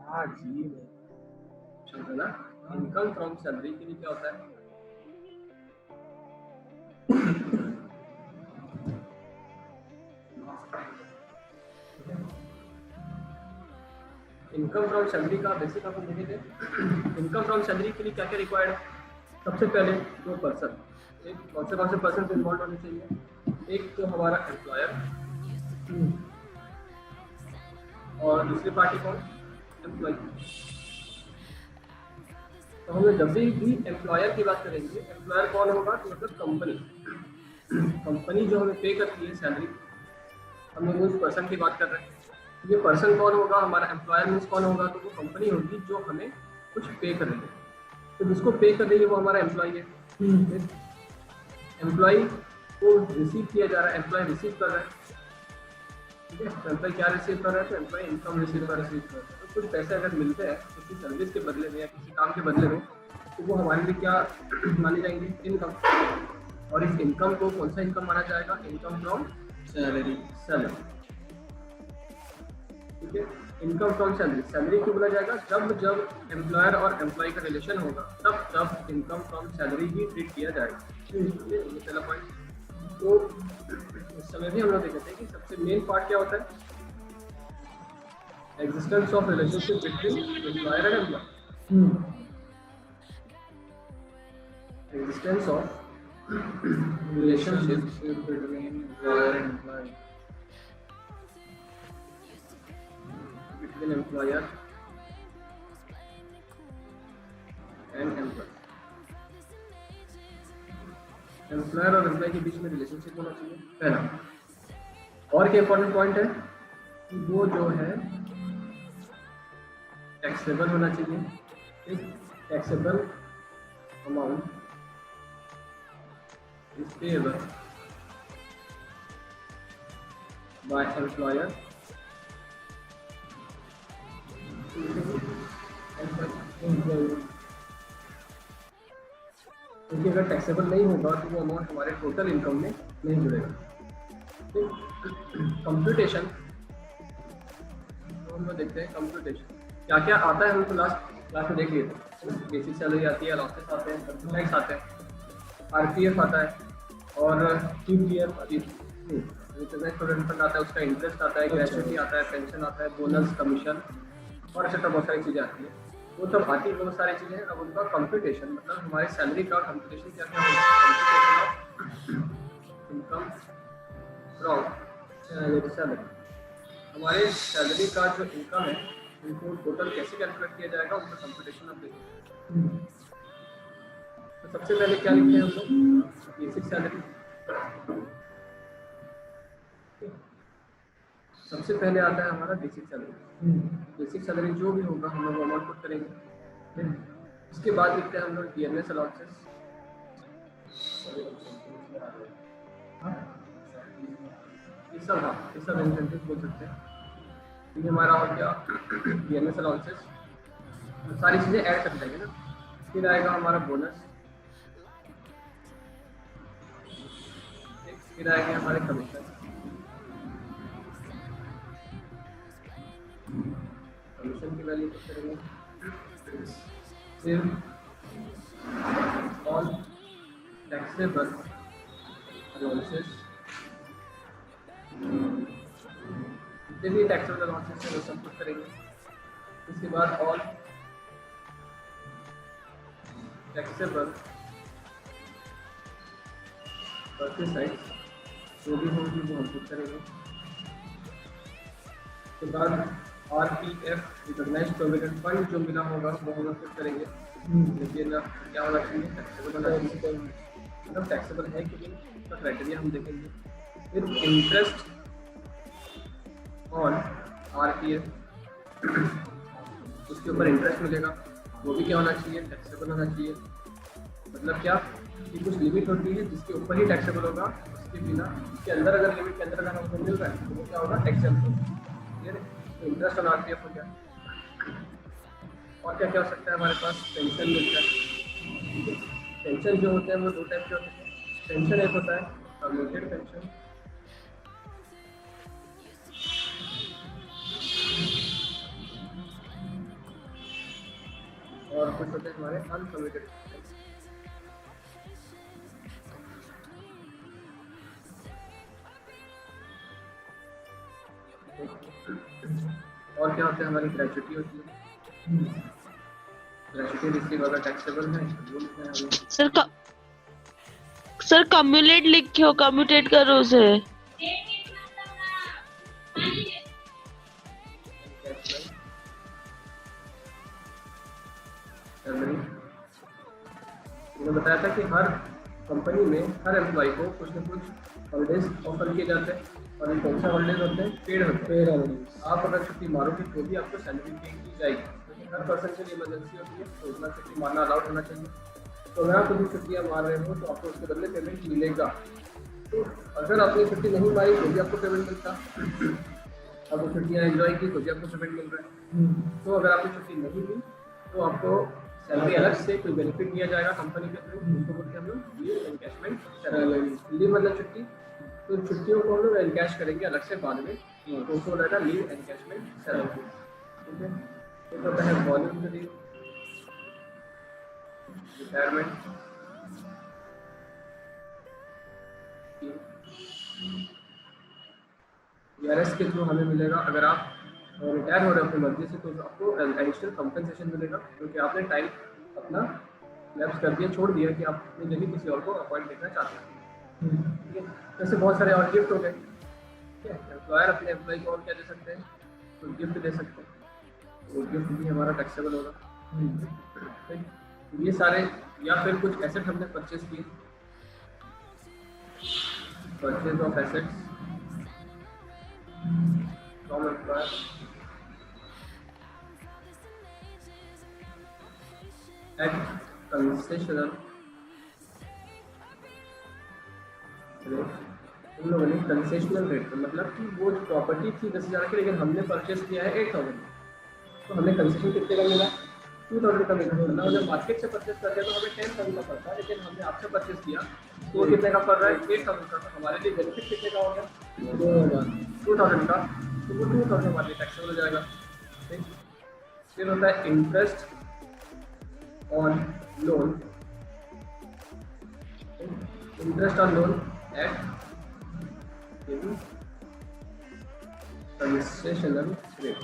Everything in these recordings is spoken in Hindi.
हाँ जी समझो ना। इनकम फ्रॉम सैलरी के लिए क्या होता है? इनकम फ्रॉम सैलरी का बेसिक अपन देखेंगे। इनकम फ्रॉम सैलरी के लिए क्या क्या रिक्वायर्ड है? सबसे पहले दो पर्सन, एक कौन से पर्सन इन्वॉल्व होने चाहिए? एक तो हमारा एम्प्लॉयर और दूसरी पार्टी कौन? एम्प्लॉय। तो हम जब भी एम्प्लॉयर की बात करेंगे, एम्प्लॉयर कौन होगा? तो मतलब कंपनी जो हमें पे करती है सैलरी, हम लोग उस पर्सन की बात कर रहे हैं। ये पर्सन कौन होगा? हमारा एम्प्लॉयर मीन्स कौन होगा? तो वो कंपनी होगी जो हमें कुछ पे कर रही है। तो जिसको पे कर रही है वो हमारा एम्प्लॉय है। एम्प्लॉय को रिसीव किया जा रहा है, एम्प्लॉय रिसीव कर रहा है। ठीक है, तो एम्प्लॉय क्या रिसीव कर रहा है? तो एम्प्लॉय इनकम रिसीव कर रहा है। तो कुछ पैसे अगर मिलते हैं किसी सर्विस के बदले में या किसी काम के बदले में, तो वो हमारे लिए क्या मानी जाएंगे? इनकम। और इस इनकम को कौन सा इनकम माना जाएगा? Income from salary. ठीक है, इनकम फ्रॉम सैलरी। सैलरी क्यों बोला जाएगा? जब एम्प्लॉयर और एम्प्लॉय का रिलेशन होगा तब income from salary he treat किया जाएगा। ये पहला पॉइंट। तो इस समय भी हम लोग देखते हैं कि सबसे मेन पार्ट क्या होता है? Existence of relationship between employer and employee. Existence of relationship between employer and employee between employer and employee. Employer और एम्प्लॉय के बीच में रिलेशनशिप होना चाहिए, पहला। और क्या इंपॉर्टेंट पॉइंट है कि वो जो है टैक्सेबल होना चाहिए। Taxable amount is payable by employer क्योंकि अगर टैक्सेबल नहीं होगा तो वो अमाउंट हमारे टोटल इनकम में नहीं जुड़ेगा। कंप्यूटेशन तो हम लोग देखते हैं कंप्यूटेशन क्या क्या आता है। हम तो लास्ट क्लास में देख लिए थे। बेसिक सैलरी आती है, लॉसेस आते हैं, इनकम टैक्स आते हैं, आरपीएफ आता है और टीपीएफ स्टूडेंट फंड आता है, उसका इंटरेस्ट आता है, ग्रेजुएटी आता है, पेंशन आता है, बोनस, कमीशन और एक्सेट्रा बहुत सारी चीज़ें आती है। वो सब आती है, बहुत सारी चीज़ें। अब उनका कंप्यूटेशन मतलब हमारे सैलरी का कंप्यूटेशन क्या क्या होगा? Income from salary. हमारे सैलरी का जो इनकम है उनको टोटल कैसे कैलकुलेट किया जाएगा, उनका कंप्यूटेशन आप देखिए। तो सबसे पहले क्या लिखते हैं हम लोग? Basic salary. सबसे पहले आता है हमारा बेसिक सैलरी। बेसिक सैलरी जो भी होगा हम लोग अमाउंट पुट करेंगे। उसके बाद लिखते हैं हम लोग डीएनएस अलाउंसेस। ये सब इंसेंटिव बोल सकते हैं। ये हमारा और क्या? डीएनएस अलाउंसेस, सारी चीज़ें ऐड कर देंगे ना। फिर आएगा हमारा बोनस, फिर आएंगे हमारे कमीशन, कमीशन की वैल्यू पुट करेंगे। फिर ऑल टैक्सेबल अलाउंसेस, जितने भी टैक्सेबल अलाउंसेस है वो सब पुट करेंगे। इसके बाद ऑल टैक्सेबल परचेज जो भी होगी वो हम पुट करेंगे। उसके बाद आरपीएफ रिकॉग्नाइज्ड प्रोविडेंट फंड जो मिला होगा वो हम पुट करेंगे। लेकिन क्या होना चाहिए? टैक्सेबल होना चाहिए। मतलब टैक्सेबल है कि नहीं उसका क्राइटेरिया हम देखेंगे। फिर इंटरेस्ट ऑन आरपीएफ, उसके ऊपर इंटरेस्ट मिलेगा, वो भी क्या होना चाहिए? टैक्सेबल होना चाहिए। मतलब क्या कि कुछ लिमिट होती है जिसके ऊपर ही टैक्सेबल होगा, उसके बिना उसके अंदर अगर लिमिट के अंदर अगर हमको मिल रहा है तो वो क्या होगा? टैक्सेबल होगा। इंटरेस्ट ऑन आरपीएफ हो गया। और क्या क्या हो सकता है हमारे पास? पेंशन मिलता है। पेंशन जो होते हैं वो दो टाइप के होते हैं। पेंशन एक होता है कम्यूटेड पेंशन, कुछ होते हैं हमारे अनकमिटेड। और क्या होते हैं, हमारी ग्रेचुटी होती है। ग्रेचुटी रिसीव अगर टैक्सेबल है वो लिखना है हमें। सर कम्युलेट लिखो, कम्यूटेट करो उसे। मैंने बताया था कि हर कंपनी में हर एम्प्लॉय को कुछ न कुछ हॉलीडेज ऑफर किए जाते हैं, और ये कौन से हॉलीडेज होते हैं, पेड होते हैं। Paid holidays. आप अगर छुट्टी मारोगे तो भी आपको सैलरी पे की जाएगी, क्योंकि हर पर्सन के लिए इमरजेंसी होती है, तो उतना छुट्टी मारना अलाउड होना चाहिए। तो अगर आप कुछ छुट्टियाँ मार रहे हो तो आपको उसके बदले पेमेंट मिलेगा। तो अगर आपने छुट्टी नहीं मारी तो भी आपको पेमेंट मिलता, आपको छुट्टियाँ एंजॉय की तो भी आपको पेमेंट मिल रहा है। तो अगर आपने छुट्टी नहीं ली तो आपको सैलरी अलग से कोई बेनिफिट दिया जाएगा कंपनी के थ्रू, उसको बोलते हैं हम लोग लीव एनकैशमेंट सैलरी। लीव मतलब छुट्टी, तो छुट्टियों को हम लोग एनकैश करेंगे अलग से बाद में, तो उसको बोला था लीव एनकैशमेंट सैलरी। ठीक है, एक होता है वॉलंटरी रिटायरमेंट। ईआरएस के थ्रू हमें मिलेगा, अगर आप रिटायर हो रहे हो अपनी मर्जी से तो आपको एडिशनल कंपनसेशन मिलेगा, क्योंकि आपने टाइम अपना लैप्स कर दिया, छोड़ दिया कि आप अपनी जगह किसी और को अपॉइंट देखना चाहते हैं। ठीक है, ऐसे बहुत सारे और गिफ्ट हो गए। ठीक है, एम्प्लॉयर अपने एम्प्लॉय को और क्या दे सकते हैं, तो गिफ्ट दे सकते हैं, वो गिफ्ट भी हमारा टैक्सेबल होगा। ये सारे, या फिर कुछ एसेट हमने परचेज किए, purchase of assets from employer, at concessional rate. उन लोगों ने कंसेशनल रेट, मतलब कि वो जो प्रॉपर्टी थी 10,000 की, लेकिन हमने परचेस किया है 8,000, तो हमें कंसेशन कितने का मिला, 2,000 का मिला। मतलब जब मार्केट से परचेस करते हैं तो हमें 10,000 का पड़ता है, लेकिन हमने आपसे परचेस किया तो कितने का पड़ रहा है, 8,000 का। तो हमारे लिए बेनिफिट कितने का हो गया, 2,000 का, तो वो 2,000 हमारे लिए टैक्सेबल हो जाएगा। ठीक, फिर होता है interest on loan, interest on loan eight concessional rate.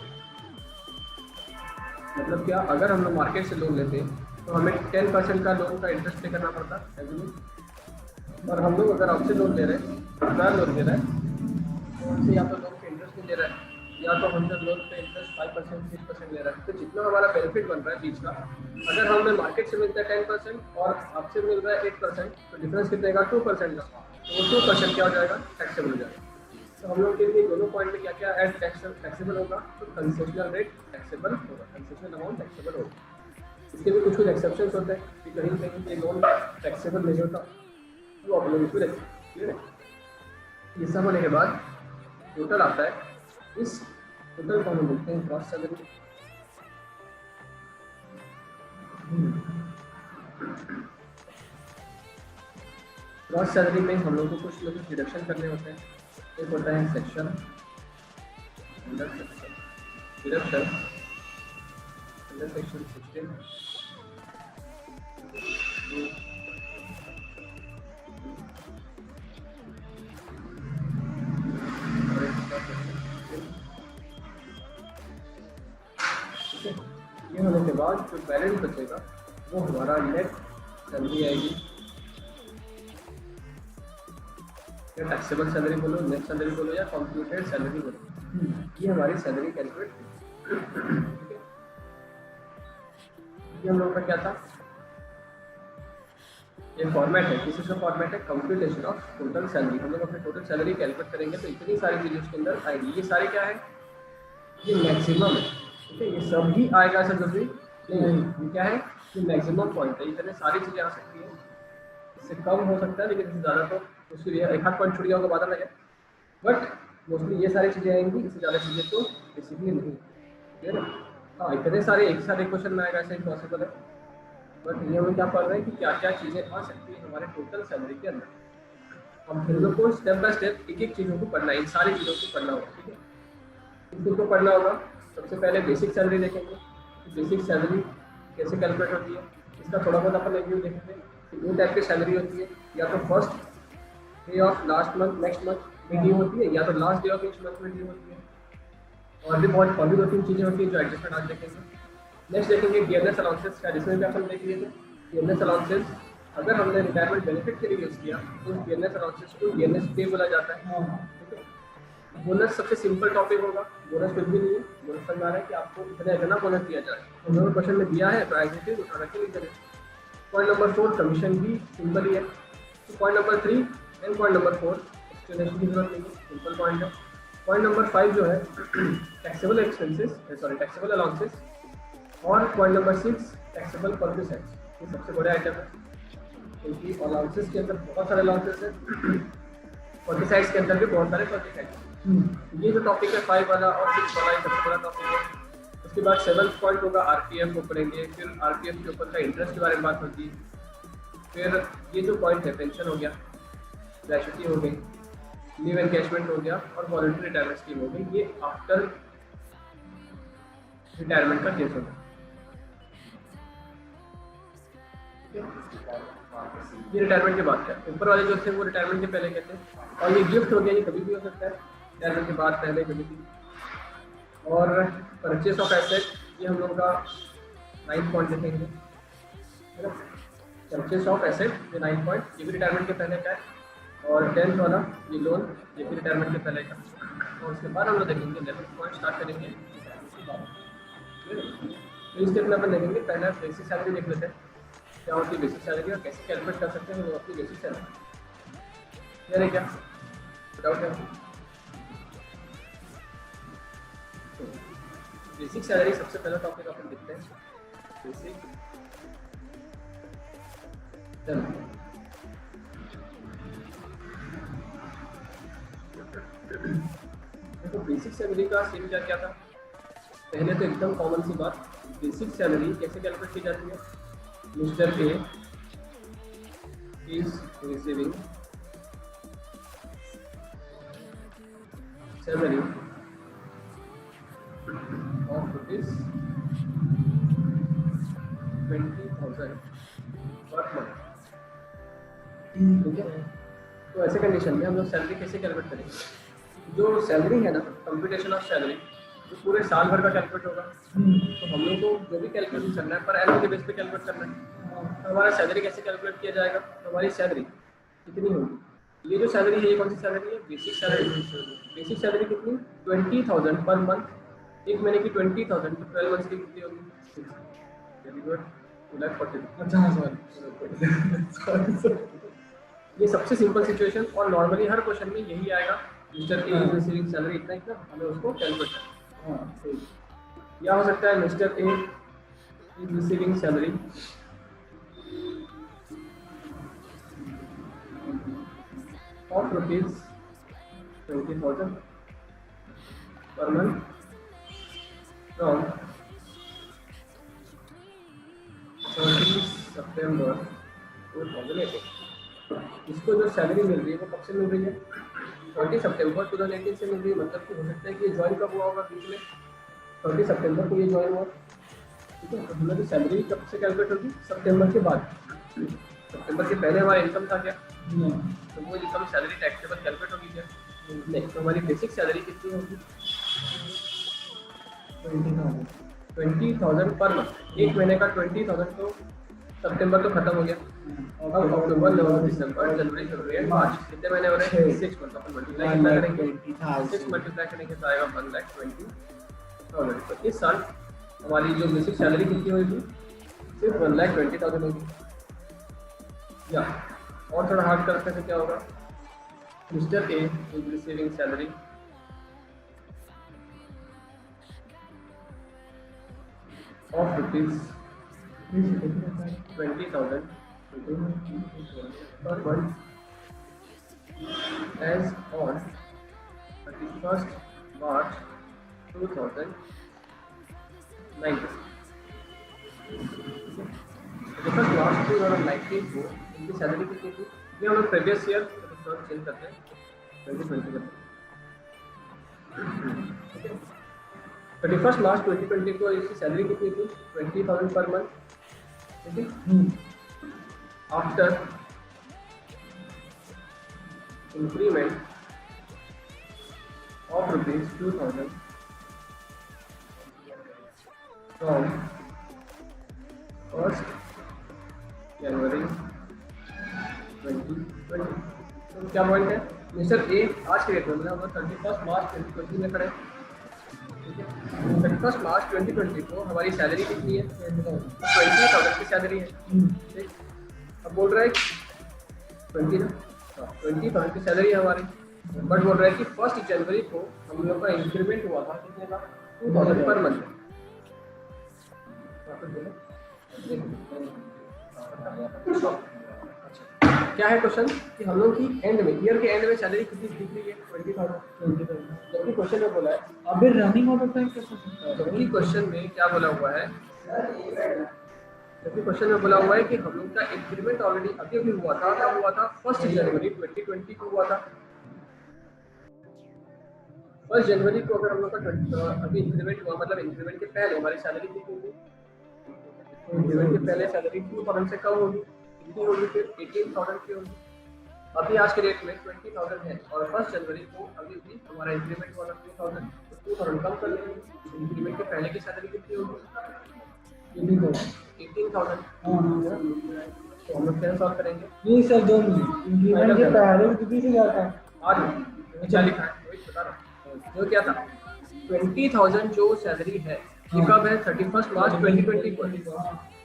मतलब क्या, अगर हम लोग मार्केट से लोन लेते हैं तो हमें 10% का लोन का इंटरेस्ट पे करना पड़ता है, और हम लोग अगर आपसे लोन ले रहे हैं, अपना लोन ले रहे हैं, तो उनसे या तो लोन पे इंटरेस्ट नहीं ले रहा है, या तो हम जब लोन पे इंटरेस्ट 5% 6% ले रहा है, तो जितना हमारा बेनिफिट बन रहा है बीच का, अगर हमें मार्केट से मिलता है 10% और आपसे मिल रहा है 8%, तो डिफरेंस कितने का, 2% का, तो वो 2% क्या हो जाएगा, टैक्सेबल हो जाएगा। तो हम लोग के लिए दोनों पॉइंट में क्या क्या एड टैक्सेबल होगा, तो कंसेशनल रेट टैक्सेबल होगा, कंसेशनल अमाउंट टैक्सेबल होगा। इसके भी कुछ एक्सेप्शंस होते हैं कि कहीं कहीं ये लोन टैक्सेबल नहीं होता, वो आप लोग इसमें रखें। क्लियर है, ये सब होने के बाद टोटल आता है, इस टोटल को हम बोलते हैं ग्रॉस सैलरी। ग्रॉस सैलरी में हम लोग को कुछ ना कुछ डिडक्शन करने होते हैं। एक होता है सेक्शन डिडक्शन अंडर सेक्शन 16, ये होने के बाद जो बैलेंस बचेगा वो हमारा नेट सैलरी आएगी, या टैक्सेबल सैलरी बोलो, नेट सैलरी बोलो, या कंप्यूटेड सैलरी बोलो। ये हमारी सैलरी कैलकुलेट। ठीक है, ये हम लोग का क्या था, ये फॉर्मेट है, किसी का फॉर्मेट है कंप्यूटेशन ऑफ टोटल सैलरी। हम लोग अपने टोटल सैलरी कैलकुलेट करेंगे तो इतनी सारी चीज़ें उसके अंदर आएगी। ये सारे क्या है, ये मैक्सिमम है। ठीक है, ये सब ही आएगा ऐसा जरूरी नहीं, ये क्या है, ये मैक्सिमम पॉइंट है। इतने सारी चीज़ें आ सकती हैं, इससे कम हो सकता है, लेकिन इससे ज़्यादा तो उसके लिए एक आध पॉइंट छूट गया होगा बाद में, बट मोस्टली ये सारी चीज़ें आएंगी, इससे ज़्यादा चीज़ें तो बेसिकली नहीं। ठीक है ना, हाँ इतने सारे एक साथ एक क्वेश्चन में आएगा ऐसा इम्पॉसिबल है, बट ये हम क्या पढ़ रहे हैं कि क्या क्या चीज़ें आ सकती हैं हमारे टोटल सैलरी के अंदर। हम फिर लोग को स्टेप बाय स्टेप एक एक चीज़ों को पढ़ना है, इन सारी चीज़ों को पढ़ना होगा। ठीक है, इसको पढ़ना होगा। सबसे पहले बेसिक सैलरी देखेंगे, बेसिक सैलरी कैसे कैलकुलेट होती है, इसका थोड़ा बहुत अपन रिव्यू देखेंगे कि दो टाइप की सैलरी होती है, या तो first day of last month next month में ड्यू होती है, या तो last day of each month में ड्यू होती है। और भी बहुत और भी 2-3 चीज़ें होती हैं जो एडजस्टमेंट आज देखेंगे। नेक्स्ट देखेंगे डियरनेस अलाउंसेस का, जिसमें भी अपन देख लिए थे डियरनेस अलाउंसेस अगर हमने रिटायरमेंट बेनिफिट के लिए यूज़ किया तो उस डियरनेस अलाउंसेस को डियरनेस पे बोला जाता है। ठीक है। बोनस सबसे सिंपल टॉपिक होगा, बोनस कुछ भी नहीं है, बोनस समझा रहा है कि आपको इतना बोनस दिया जाए, तो क्वेश्चन में दिया है तो एग्जीक्यूटिव उठा के लिख दें। पॉइंट नंबर 4 कमीशन भी सिंपल ही है। तो point number 3 and point number 4 explanation की जरूरत नहीं है, सिंपल पॉइंट है। पॉइंट नंबर 5 जो है taxable expenses sorry taxable allowances, और पॉइंट नंबर 6 टैक्सेबल परचेसेस, ये सबसे बड़े आइटम है क्योंकि अलाउंसेस के अंदर बहुत सारे अलाउंसेस हैं, परचेसाइज के अंदर भी बहुत सारे परचेसाइज। ये जो टॉपिक है 5 वाला और 6 वाला, ये सबसे बड़ा टॉपिक है। उसके बाद 7th पॉइंट होगा आरपीएफ को पढ़ेंगे, फिर आरपीएफ के ऊपर का इंटरेस्ट के बारे में बात होगी, फिर ये जो पॉइंट है पेंशन हो गया, ग्रेच्युटी हो गई, लीव एनकैशमेंट हो गया और वॉलंटरी रिटायरमेंट स्कीम हो गई। ये आफ्टर रिटायरमेंट का केस होगा। ये रिटायरमेंट के बाद क्या, ऊपर वाले जो थे वो रिटायरमेंट के पहले कहते हैं, और ये गिफ्ट हो गया, ये कभी भी हो सकता है रिटायरमेंट के बाद पहले कभी भी। और परचेस ऑफ एसेट, ये हम लोग का 9th पॉइंट देखेंगे, है ना। परचेस ऑफ एसेट ये 9th पॉइंट, ये भी रिटायरमेंट के पहले का है। और 10th वाला ये लोन, ये भी रिटायरमेंट के पहले का। और उसके बाद हम लोग देखेंगे 11th पॉइंट स्टार्ट करेंगे। तो इस स्टेप में अपन देखेंगे पहले बेसिक सैलरी देख लेते हैं, क्या होती है बेसिक सैलरी और कैसे कैलकुलेट कर सकते हैं हम लोग अपनी बेसिक सैलरी। क्लियर है क्या, डाउट है? तो बेसिक सैलरी सबसे पहला टॉपिक अपन देखते हैं, बेसिक सैलरी। देखो बेसिक सैलरी का सीन क्या था, पहले तो एकदम कॉमन सी बात, बेसिक सैलरी कैसे कैलकुलेट की जाती है। Mister A is receiving salary of rupees 20,000 per month. ठीक है, तो ऐसे कंडीशन में हम लोग सैलरी कैसे कैलकुलेट करेंगे। जो सैलरी है ना, कंप्यूटेशन ऑफ सैलरी जो पूरे साल भर का कैलकुलेट होगा, तो हम लोग को जो भी कैलकुलेशन करना है पर एनुअल के बेस पे कैलकुलेट करना है। तो हमारा सैलरी कैसे कैलकुलेट किया जाएगा, तो हमारी सैलरी कितनी होगी, ये जो सैलरी है ये कौन सी सैलरी है, बेसिक सैलरी। बेसिक सैलरी कितनी 20,000 पर मंथ, एक महीने की 20,000 तो 12 मंथ्स की कितनी होगी, वेरी गुड 2,40,000। ये सबसे सिंपल सिचुएशन, और नॉर्मली हर क्वेश्चन में यही आएगा, mister A is receiving salary इतना इतना, हमें उसको कैलकुलेट करना है। या हो सकता है mister A is receiving salary of rupees 20,000 per month from 30 सितंबर 2018। इसको जो सैलरी मिल रही है वो कब से मिल रही है, 30 सितंबर 2018 से मिल रही है। मतलब कि हो सकता है कि ये ज्वाइन कब हुआ होगा बीच में, 30 सितंबर को ये ज्वाइन हुआ। ठीक है, तो हमें तो सैलरी कब से कैलकुलेट होगी, सितंबर के बाद। सितंबर के पहले हमारा इनकम था क्या, तो वो इनकम सैलरी टैक्सेबल कैलकुलेट होगी क्या, नहीं। तो हमारी बेसिक सैलरी कितनी होगी 20,000 पर मंथ, एक महीने का 20,000। तो सितंबर तो खत्म हो गया, अब अक्टूबर नवंबर दिसंबर जनवरी फरवरी एंड मार्च कितने महीने हो रहे हैं, 6 मंथ। अपन मल्टीप्लाई कितना करेंगे, 6 मल्टीप्लाई करेंगे तो आएगा 1,20,000। तो इस साल हमारी जो बेसिक सैलरी कितनी होगी, सिर्फ 1,20,000 होगी। या और थोड़ा हार्ड करते हैं तो क्या होगा, mister A is receiving salary of rupees 20,000 per month as on 31st March 2019। देखो लास्ट 2019 को इनकी सैलरी कितनी थी, ये हम लोग प्रीवियस ईयर चेंज करते हैं 2020 करते हैं। 31 मार्च 2020 को इसकी सैलरी कितनी थी? 20,000 पर मंथ, ठीक है। After increment of ₹2,000 from 1st जनवरी 2020। तो क्या पॉइंट है? मिस्टर ए आज के डेट में मतलब 31 मार्च 2020 में खड़े, ठीक है। 31 मार्च 2020 को हमारी सैलरी कितनी है? 20,000 की सैलरी है, ठीक। अब बोल रहा है 20,000 की सैलरी है हमारी, बट बोल रहा है कि 1 जनवरी को हम लोग का इंक्रीमेंट हुआ था कितने का? 2,000 पर मंथ। क्या है क्वेश्चन कि हम लोग की एंड में, ईयर के एंड में सैलरी कितनी दिख रही है? 20,000। जबकि क्वेश्चन में बोला है, अभी रनिंग ऑर्डर टाइम कैसे? जबकि क्वेश्चन में क्या बोला हुआ है, जबकि क्वेश्चन में बोला हुआ है कि हम लोग का इंक्रीमेंट ऑलरेडी अभी अभी हुआ था। कब हुआ था? 1 जनवरी 2020 को हुआ था। 1 जनवरी को अगर हम लोग का अभी इंक्रीमेंट हुआ, मतलब इंक्रीमेंट के पहले हमारी सैलरी कितनी होगी? इंक्रीमेंट के पहले सैलरी 2,000 से कम होगी, कितनी होगी? फिर 18,000 की होगी। अभी आज के डेट में 20,000 है और 1 जनवरी को अभी भी हमारा इंक्रीमेंट हुआ था 2,000, तो 2,000 कम कर लेंगे। इंक्रीमेंट के पहले की सैलरी कितनी होगी? 18,000। तो हम लोग कैसे सॉल्व करेंगे? नहीं सर, 2 मिनट। इंक्रीमेंट के पहले कितनी से जाता है? आज क्या लिखा है वही बता रहा हूँ। जो क्या था 20,000 जो सैलरी है ये कब है? 31 मार्च 2020 को,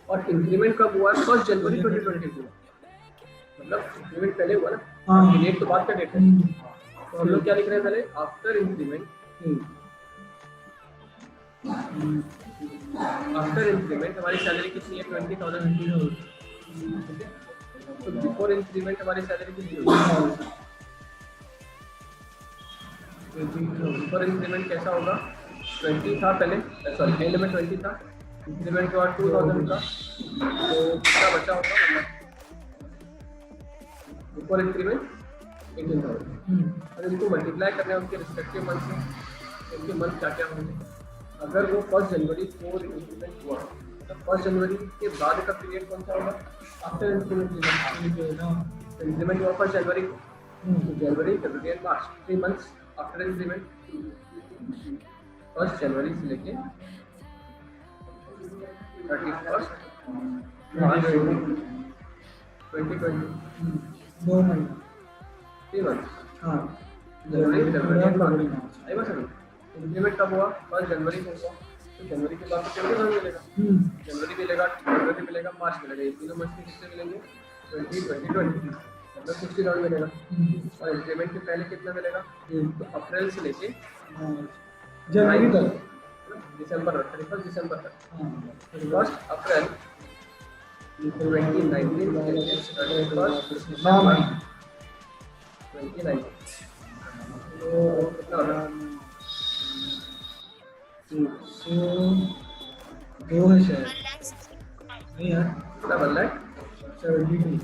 और इंक्रीमेंट कब हुआ है? 1 जनवरी 2020 को। मतलब इंक्रीमेंट पहले हुआ ना, डेट तो बाद का डेट है। तो हम लोग क्या लिख रहे हैं पहले? आफ्टर इंक्रीमेंट, आफ्टर इंक्रीमेंट हमारी सैलरी कितनी है? 20,000, ठीक है। तो बिफोर इंक्रीमेंट हमारी सैलरी कितनी होगी? बिफोर इंक्रीमेंट कैसा होगा? 20 था पहले, सॉरी एंड में 20 था, इंक्रीमेंट के बाद 2,000 का, तो कितना बचा होगा? मतलब बिफोर इंक्रीमेंट 18,000। और इनको मल्टीप्लाई करना है उनके रिस्पेक्टिव मंथ में, उनके मंथ क्या क्या होंगे। अगर वो 1 जनवरी को इंक्रीमेंट हुआ तो 1 जनवरी के बाद का पीरियड कौन सा होगा? After increment. इंक्रीमेंट हुआ 1 जनवरी को, जनवरी, फरवरी एंड मार्च, 3 मंथ्स आफ्टर इंक्रीमेंट। 1 जनवरी से लेके 31 मार्च 2020, 2 महीने। 3 मंथ्स। हाँ, जनवरी, फरवरी एंड मार्च। आई बात समझ? इंक्रीमेंट कब हुआ? 1 जनवरी को हुआ, तो जनवरी के बाद तो 20,000 मिलेगा। जनवरी मिलेगा, फरवरी मिलेगा, मार्च मिलेगा। ये तीनों मंथ में कितने मिलेंगे? 20, 20, मतलब 60,000 मिलेगा। और इंक्रीमेंट के पहले कितना मिलेगा? तो अप्रैल से लेके जनवरी तक, दिसंबर तक, 31 दिसंबर तक, 1 अप्रैल 2019 से लेके 31 दिसंबर 2019। तो कितना होगा? 2 है शायद, नहीं यार, कितना बन रहा है? 72।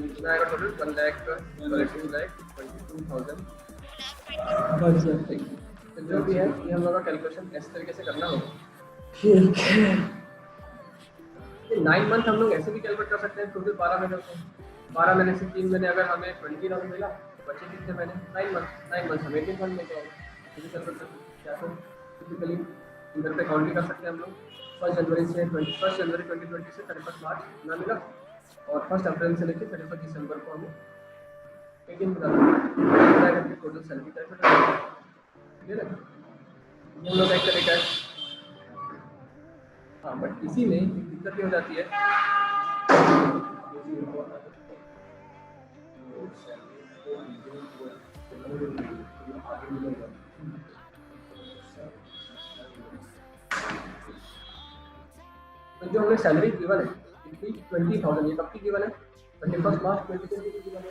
कितना आएगा टोटल? 1,22,000 तो जो भी है ये हम लोग का कैलकुलेशन ऐसे तरीके से करना होगा। ठीक है। 9 मंथ हम लोग ऐसे भी कैलकुलेट कर सकते हैं। टोटल 12 महीने होते हैं। 12 महीने से 3 महीने अगर हमें 20,000 मिला, बचे कितने महीने? 9 मंथ। 9 मंथ हमें 18,000 मिल जाएगा। कैलकुलेट कर सकते हैं क्या? तो टिपिकली इधर पे काउंटिंग कर सकते हैं हम लोग। 1 जनवरी से 21 जनवरी 2020 से 31 मार्च ना मिला, और 1 अप्रैल से लेकर 31 दिसंबर को हमें 18 मिला करके टोटल सैलरी कैलकुलेट कर सकते हैं। ये हम लोग एक तरीका है। हाँ, बट इसी में एक दिक्कत ये हो जाती है तो जो हमें सैलरी गिवन है 20,000, ये कब की गिवन है? 31 मार्च 2020 की गिवन है।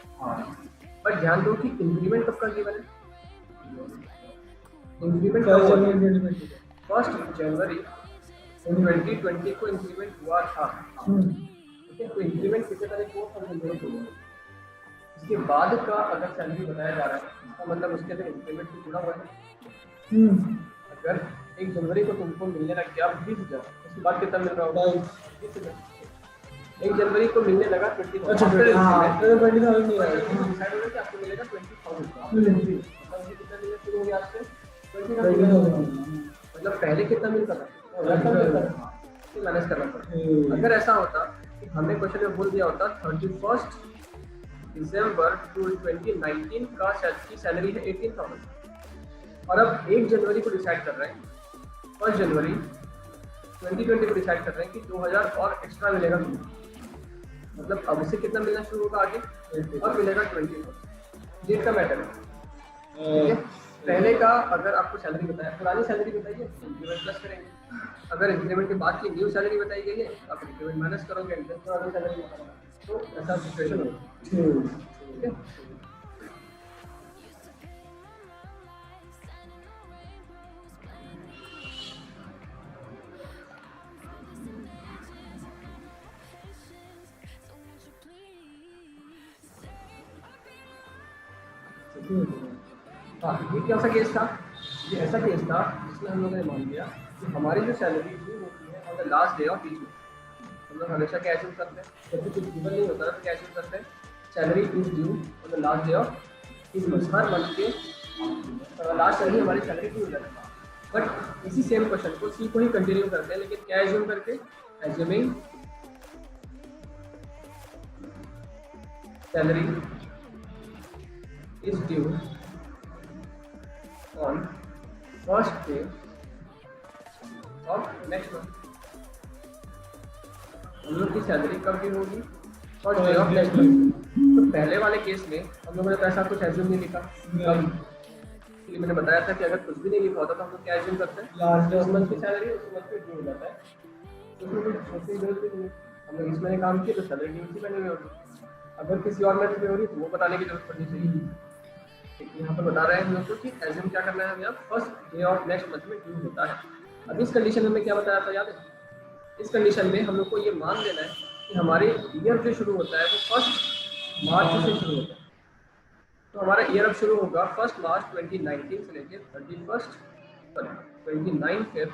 बट ध्यान दो कि इंक्रीमेंट कब का गिवन है? इंक्रीमेंट 1 जनवरी 2020 को इंक्रीमेंट हुआ था, ठीक है, तो इंक्रीमेंट कितने तारीख को फर्स्ट जनवरी को हुआ। इसके बाद का अगर सैलरी बताया जा रहा है इसका मतलब उसके अंदर इंक्रीमेंट भी जुड़ा हुआ है। अगर 1 जनवरी को तुमको मिलने लग गया 20,000, उसके बाद कितना मिल रहा होगा 20,000। 1 जनवरी को मिलने लगा 20,000। अच्छा, हाँ, तो 20,000 नहीं आएगा। डिसाइड होगा कि आपको मिलेगा 20,000 का। मतलब कितना मिलना शुरू हो गया आपसे 20,000। मतलब पहले कितना मिलता था मैनेज करना पड़ता। अगर ऐसा होता कि हमें क्वेश्चन में बोल दिया होता 31 दिसंबर 2019 का की सैलरी है 18,000 और अब 1 जनवरी को डिसाइड कर रहे हैं, 1 जनवरी 2020 को डिसाइड कर रहे हैं कि 2,000 और एक्स्ट्रा मिलेगा तुम्हें। मतलब अब से कितना मिलना शुरू होगा आगे और मिलेगा 20,000। डेट का मैटर है, ठीक है। पहले का अगर आपको सैलरी बताया, पुरानी सैलरी बताइए इंक्रीमेंट प्लस करेंगे। अगर इंक्रीमेंट के बाद की न्यू सैलरी बताई गई है आप इंक्रीमेंट माइनस करोगे, पुरानी सैलरी बताना, तो ऐसा सिचुएशन होगा, ठीक है। हाँ, ये क्या सा केस था, ये ऐसा केस था जिसमें हम लोगों ने मान लिया कि हमारी जो सैलरी ड्यू होती है on the last day of each month. हम लोग हमेशा क्या एज्यूम करते हैं, जब भी कुछ गिवन नहीं होता तो क्या एज्यूम करते हैं, salary is due on the last day of each month. Her month के लास्ट में ही हमारी सैलरी ड्यू हो जाती है। बट इसी सेम क्वेश्चन को सी को ही कंटिन्यू करते हैं, लेकिन क्या एज्यूम करके, assuming salary is due on first day of next month। हम लोग की सैलरी कब ड्यू होगी, first day of next month. तो पहले वाले केस में हम लोगों ने पैसा कुछ एज्यूम नहीं लिखा, इसलिए मैंने बताया था कि अगर कुछ भी नहीं लिखा होता तो हम लोग क्या एज्यूम करते हैं, लास्ट इस मंथ की सैलरी उस मंथ पे ड्यू हो जाता है। तो उसमें कुछ सोचने की जरूरत नहीं है, हम लोग इस महीने काम किए तो सैलरी ड्यू इसी महीने में होगी। अगर किसी और मंथ में हो रही तो वो बताने की जरूरत पड़नी चाहिए। यहाँ पर बता रहे हैं हम लोग को कि एज्यूम क्या करना है, हमें first day of next month में ड्यू होता है। अब इस कंडीशन में क्या बताया था याद है, इस कंडीशन में हम लोग को ये मान लेना है कि हमारे ईयर जो शुरू होता है वो 1 मार्च से शुरू होता है। तो हमारा ईयर अब शुरू होगा 1 मार्च 2019 से लेकर 29 फेब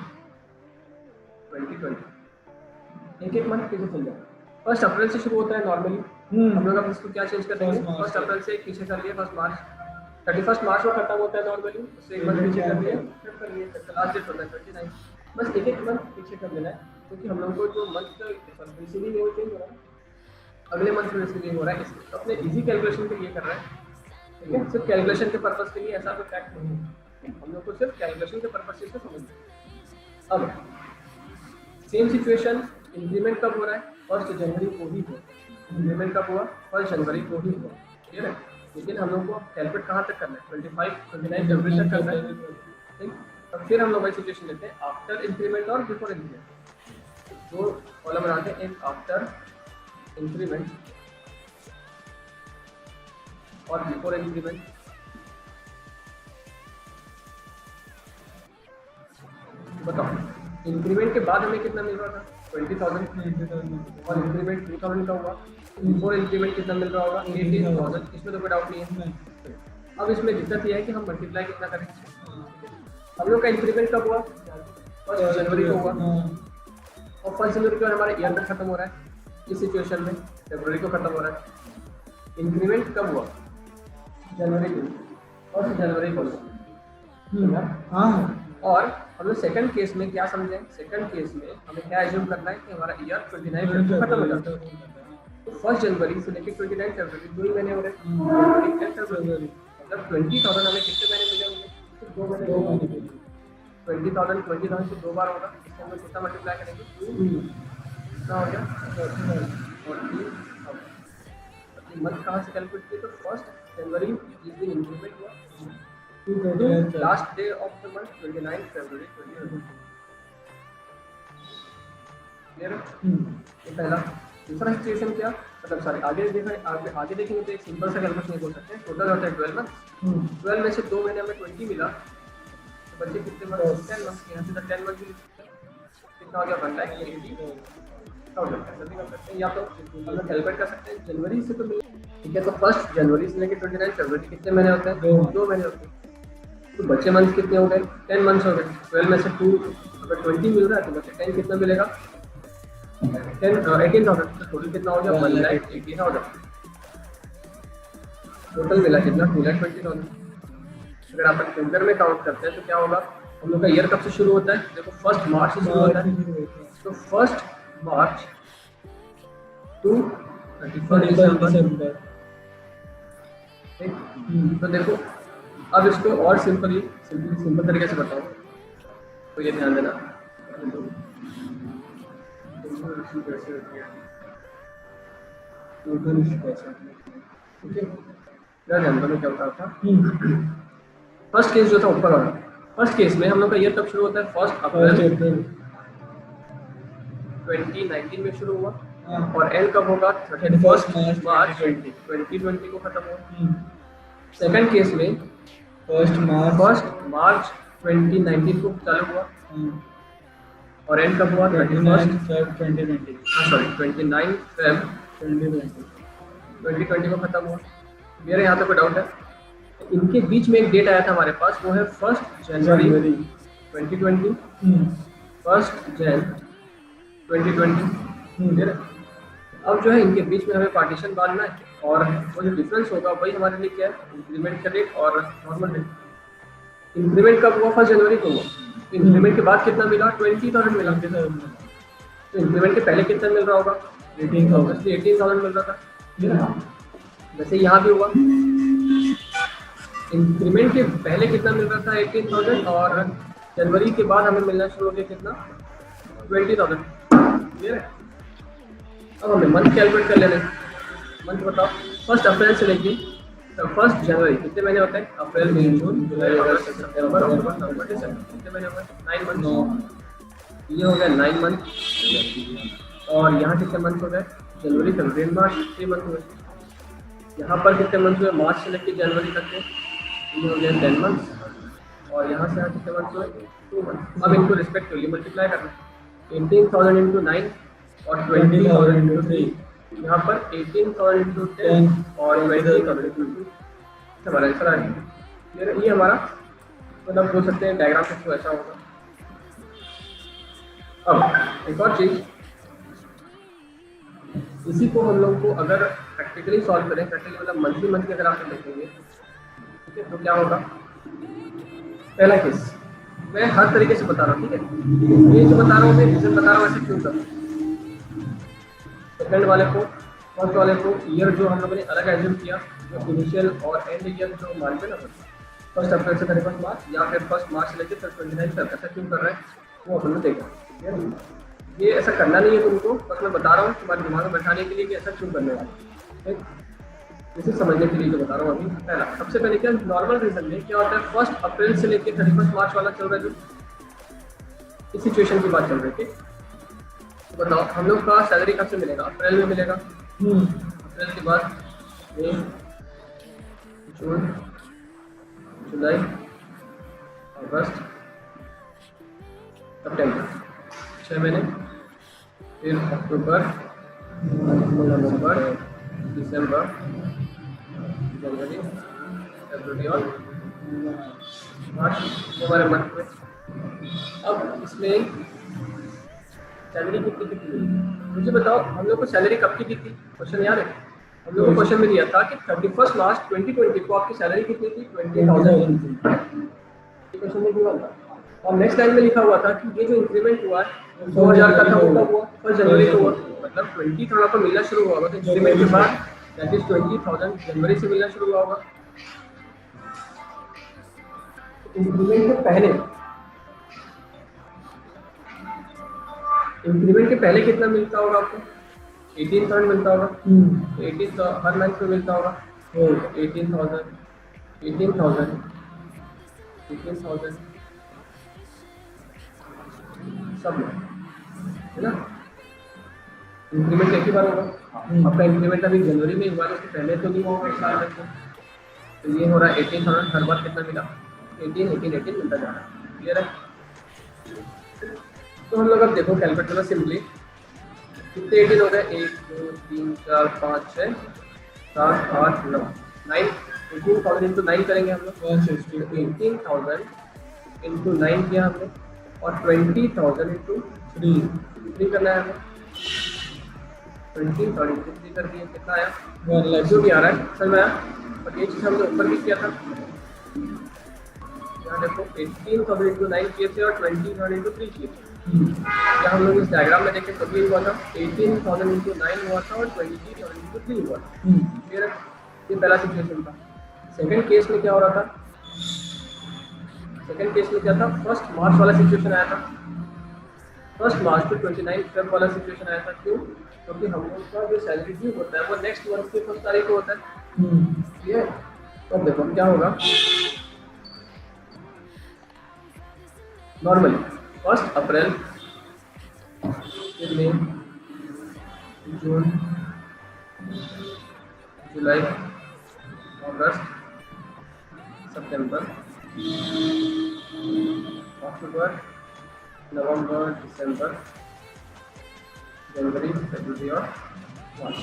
2020। एक मंथ पीछे चल जाए। 1 अप्रैल से शुरू होता है नॉर्मली, हम लोग अब इसको क्या चेंज कर देंगे, 1 अप्रैल से पीछे कर लिए 1 मार्च, 31 मार्च को खत्म होता है नॉर्मली, उससे एक मंथ पीछे कर दिया, फिर कर लिए, लास्ट डेट होता है 29। बस एक मंथ पीछे कर देना है, क्योंकि हम लोग को जो मंथ रिसीविंग है वो चेंज हो रहा है, अगले मंथ में रिसीविंग हो रहा है, इसलिए तो अपने इजी कैलकुलेशन के लिए कर रहे हैं, ठीक है। सिर्फ कैलकुलेशन के पर्पस के लिए ऐसा कोई फैक्ट नहीं है, हम लोग को सिर्फ कैलकुलेशन के पर्पस से समझना है। अब सेम सिचुएशन, इंक्रीमेंट कब हो रहा है, 1 जनवरी को ही हुआ। इंक्रीमेंट कब हुआ, 1 जनवरी को ही हुआ, क्लियर है। लेकिन हम लोग को कैलकुलेट कहाँ तक करना है, 29 जनवरी तक करना है, ठीक। अब फिर हम लोग वही सिचुएशन लेते हैं, आफ्टर इंक्रीमेंट और बिफोर इंक्रीमेंट। दो कॉलम बनाते हैं, एक आफ्टर इंक्रीमेंट और बिफोर इंक्रीमेंट। बताओ, इंक्रीमेंट के बाद हमें कितना मिल रहा था 20,000 और इंक्रीमेंट 2,000 का हुआ। बिफोर इंक्रीमेंट कितना मिल रहा होगा 18,000, इसमें तो कोई डाउट नहीं है। अब इसमें दिक्कत यह है कि हम मल्टीप्लाई कितना करेंगे। हम लोग का इंक्रीमेंट कब हुआ, 1 जनवरी को हुआ, और 1 जनवरी को हमारा ईयर तक खत्म हो रहा है। इस सिचुएशन में फरवरी को खत्म हो रहा है। इंक्रीमेंट कब हुआ, जनवरी को, 1 जनवरी को हुआ। और हम लोग सेकंड केस में क्या समझे, सेकंड केस में हमें क्या एज्यूम करना है कि हमारा ईयर 29 फरवरी खत्म हो जाता है। तो 1 जनवरी से लेकर 29 फरवरी 2 ही महीने हो रहे हैं, मतलब 20,000 हमें कितने महीने मिले होंगे, 2 महीने। 20,000 से 2 बार होगा, इससे हम लोग कितना मल्टीप्लाई करेंगे, कितना हो गया 40। मंथ कहाँ से कैलकुलेट किए, तो 1 जनवरी जिस दिन इंक्रीमेंट हुआ, last day of the month 29 February 2020। Clear है, ये पहला। दूसरा सिचुएशन क्या, मतलब सॉरी आगे देखेंगे तो एक सिंपल सा कैलकुलेशन बोल सकते हैं। टोटल होता है 12 मंथ, 12 में से 2 महीने में 20 मिला, तो बच्चे कितने मंथ, 10 मंथ। यहाँ से 10 मंथ भी लिख सकते हैं, कितना हो गया 1,80,000 ऐसा भी कर सकते हैं, या तो हम लोग कैलकुलेट कर सकते हैं जनवरी से तो ठीक है। तो 1 जनवरी से लेकर 29 फरवरी कितने महीने होते हैं? 2 महीने होते हैं। तो बचे मंथ कितने हो गए? 10 मंथ्स हो गए। 12 में से 2 अगर 20 मिल रहा है तो बचे 10 कितना मिलेगा? 18,000। तो टोटल कितना हो गया? 1,80,000। टोटल मिला कितना? 2,20,000। अगर आप कैलेंडर में काउंट करते हैं तो क्या होगा? हम लोग का ईयर कब से शुरू होता है? देखो 1 मार्च से शुरू होता है। तो 1 मार्च टू 31 दिसंबर। तो देखो अब इसको और सिंपल तरीके से बताओ, तो ये ध्यान देना। क्या ध्यान दो, मैं क्या बता रहा था? फर्स्ट केस जो था ऊपर वाला, फर्स्ट केस में हम लोग का ईयर कब शुरू होता है? 1 अप्रैल 2019 में शुरू हुआ, और एंड कब होगा? 31 मार्च 2020 को खत्म हुआ। सेकंड केस में 1 मार्च 2019 को चालू हुआ, और एंड कब हुआ? 29 फेब 2020 को खत्म हुआ। मेरे यहाँ पे कोई डाउट है? इनके बीच में एक डेट आया था हमारे पास, वो है 1 जनवरी 2020, 1 जन 2020। अब जो है इनके बीच में हमें पार्टीशन बांधना है, और वो जो डिफरेंस होगा वही हमारे लिए क्या है? इंक्रीमेंट का डेट और नॉर्मल डेट। इंक्रीमेंट कब हुआ? 1 जनवरी को हुआ। इंक्रीमेंट के बाद कितना मिला? 20,000 मिला। तो इंक्रीमेंट के पहले कितना मिल रहा होगा? 18,000 मिल रहा था। वैसे यहाँ भी हुआ, इंक्रीमेंट के पहले कितना मिल रहा था? 18,000, और जनवरी के बाद हमें मिलना शुरू हो गया कितना? 20,000। क्लियर है? अब हमें मंथ कैलकुलेट कर लेना है। मंथ बताओ, 1 अप्रैल से लेके 1 जनवरी कितने महीने होते हैं? अप्रैल, मई, जून, जुलाई, अगस्त, सितंबर, अक्टूबर, नवंबर, दिसंबर। कितने महीने हो गए? 9 मंथ। ये हो गया 9 मंथ। और यहाँ कितने मंथ हो गए? जनवरी, फरवरी, मार्च, 3 मंथ हुए। यहाँ पर कितने मंथ हुए? मार्च से लेकर जनवरी तक के, ये हो गया 10 मंथ। और यहाँ से यहाँ कितने मंथ हुए? 2 मंथ। अब इनको रिस्पेक्टिवली मल्टीप्लाई करना, 18,000 इंटू 9 और 20,000 इंटू 3। यहाँ पर 18,000 इंटू 10 और 20,000 इंटू 2 हमारा आंसर आ गया। ये हमारा मतलब बोल सकते हैं डायग्राम के थ्रू ऐसा होगा। अब एक और चीज़, इसी को हम लोग को अगर प्रैक्टिकली सॉल्व करें, प्रैक्टिकली मतलब मंथली मंथ के अगर आप देखेंगे, ठीक है, तो क्या होगा? पहला केस मैं हर तरीके से बता रहा हूँ, ठीक है? ये जो बता रहा हूँ मैं रीजन बता रहा हूँ, ऐसे क्यों कर? सेकंड वाले को, फर्स्ट वाले को ईयर जो हम लोगों ने अलग एज्यूम किया, जो इनिशियल और एंड ईयर जो मानते ना, 1 अप्रैल से 31 मार्च, या फिर 1 मार्च से लेकर 29 तक, ऐसा क्यों कर रहे हैं वो हमने देखा। ये ऐसा करना नहीं है तुमको, बस मैं बता रहा हूँ तुम्हारे दिमाग में बैठाने के लिए कि ऐसा क्यों करने वाला, ठीक? इसे समझने के लिए जो बता रहा हूँ अभी। पहला, सबसे पहले क्या नॉर्मल रीजन में क्या होता है? 1 अप्रैल से लेकर 31 मार्च वाला चल रहा है, जो इस सिचुएशन की बात चल रही है। तो बताओ हम लोग का सैलरी कब से मिलेगा? अप्रैल में मिलेगा। अप्रैल के बाद मई, जून, जुलाई, अगस्त, सितंबर, 6 महीने। फिर अक्टूबर, नवंबर, दिसंबर, जनवरी, फरवरी और मार्च, हमारे मंथ में। अब इसमें सैलरी कितनी मुझे बताओ, हम लोग को सैलरी कब की थी? क्वेश्चन याद है? हम लोग को क्वेश्चन में दिया था कि 31 मार्च 2020 को आपकी सैलरी कितनी थी? 20,000 थी। क्वेश्चन में दिया था, और नेक्स्ट लाइन में लिखा हुआ था कि ये जो इंक्रीमेंट हुआ है 2,000 का था, वो कब हुआ? 1 जनवरी को हुआ। मतलब 20,000 को मिलना शुरू हुआ होगा, तो इंक्रीमेंट के बाद दैट इज 20,000 जनवरी से मिलना शुरू हुआ होगा। इंक्रीमेंट के पहले, इंक्रीमेंट के पहले कितना मिलता होगा आपको? 18,000 मिलता होगा। 18,000 हर मंथ में मिलता होगा। 18,000 सब में, है ना? इंक्रीमेंट एक ही बार होगा। आपका इंक्रीमेंट अभी जनवरी में हुआ, उसके पहले तो नहीं होगा, साल तक। तो ये हो रहा है 18,000, हर बार कितना मिला? 18 मिलता जा रहा है। क्लियर है? तो हम लोग अब देखो कैलकुलेट करना सिंपली, कितने 18 हो गए, 1 2 3 4 5 6 7 8 9 9, 18,000 इंटू 9 करेंगे हम लोग, 18,000 इंटू 9 किया हमने, और 20,000 इंटू 3 करना है हमें, 20,000 इंटू 3 कर दिए, कितना आया 1 लाख जो भी आ रहा है समझ में आया। और ये चीज़ हमने ऊपर भी किया था, यहाँ देखो 18,000 इंटू 9 किए थे और 20,000 इंटू 3 किए थे। क्या हम लोग इस डायग्राम में देखें तो ये हुआ था 18,000 इंटू 9 हुआ था और 20,000 इंटू 3 हुआ था। फिर ये पहला सिचुएशन था। सेकंड केस में क्या हो रहा था, सेकंड केस में क्या था, फर्स्ट मार्च वाला सिचुएशन आया था, फर्स्ट मार्च टू 29 फेब वाला सिचुएशन आया था। क्यों? क्योंकि हम लोग का जो सैलरी ड्यू होता है वो नेक्स्ट मंथ की 1 तारीख को होता है। ठीक है, तो अब देखो क्या होगा, नॉर्मली 1 अप्रैल, मई, जून, जुलाई, अगस्त, सितंबर, अक्टूबर, नवंबर, दिसंबर, जनवरी, फरवरी और मार्च।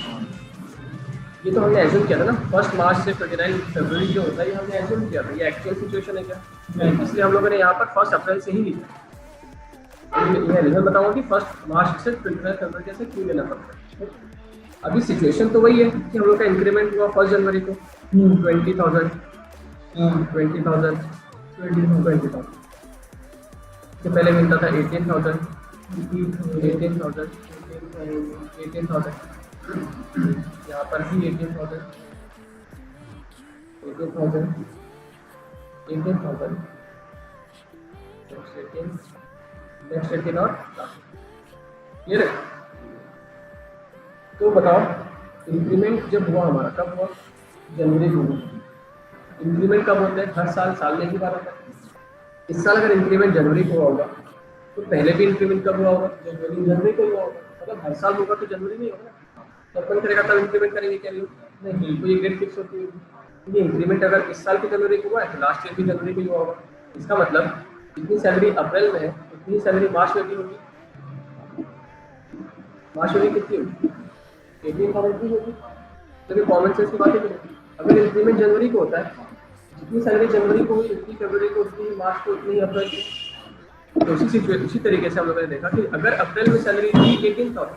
ये तो हमने एज्यूम किया था ना, 1 मार्च से 29 फरवरी जो होता है ये हमने एज्यूम किया था। ये एक्चुअल सिचुएशन है क्या, इसलिए हम लोगों ने यहाँ पर 1 अप्रैल से ही लिखा। ये रीजन बताऊंगा कि 1 मार्च से 29 फरवरी से क्यों लेना पड़ता है। अभी सिचुएशन तो वही है कि हम लोग का इंक्रीमेंट हुआ 1 जनवरी को 20,000 से पहले मिलता था 18,000 यहाँ पर भी 18,000 नेक्स्ट 18 और क्लियर है। तो बताओ इंक्रीमेंट जब हुआ हमारा कब हुआ, जनवरी को हुआ। इंक्रीमेंट कब होता है, हर साल साल में ही बार होता है। इस साल अगर इंक्रीमेंट जनवरी को होगा तो पहले भी इंक्रीमेंट कब हुआ होगा, जनवरी को हुआ होगा। मतलब हर साल होगा तो जनवरी में होगा, तो अपन करेगा तब इंक्रीमेंट करेंगे क्या नहीं, कोई डेट फिक्स होती है। ये इंक्रीमेंट अगर इस साल की जनवरी को हुआ है तो लास्ट ईयर भी जनवरी को हुआ होगा। इसका मतलब जितनी सैलरी अप्रैल में है उतनी सैलरी मार्च में भी होगी। मार्च में कितनी होगी, 18,000 की होगी। तो ये कॉमन सेंस की बात है। अगर इंक्रीमेंट जनवरी को होता है, जितनी सैलरी जनवरी को हुई उतनी फरवरी को, उतनी मार्च को, उतनी अप्रैल को। तो उसी तरीके से हम लोगों ने देखा कि अगर अप्रैल में सैलरी थी 18,000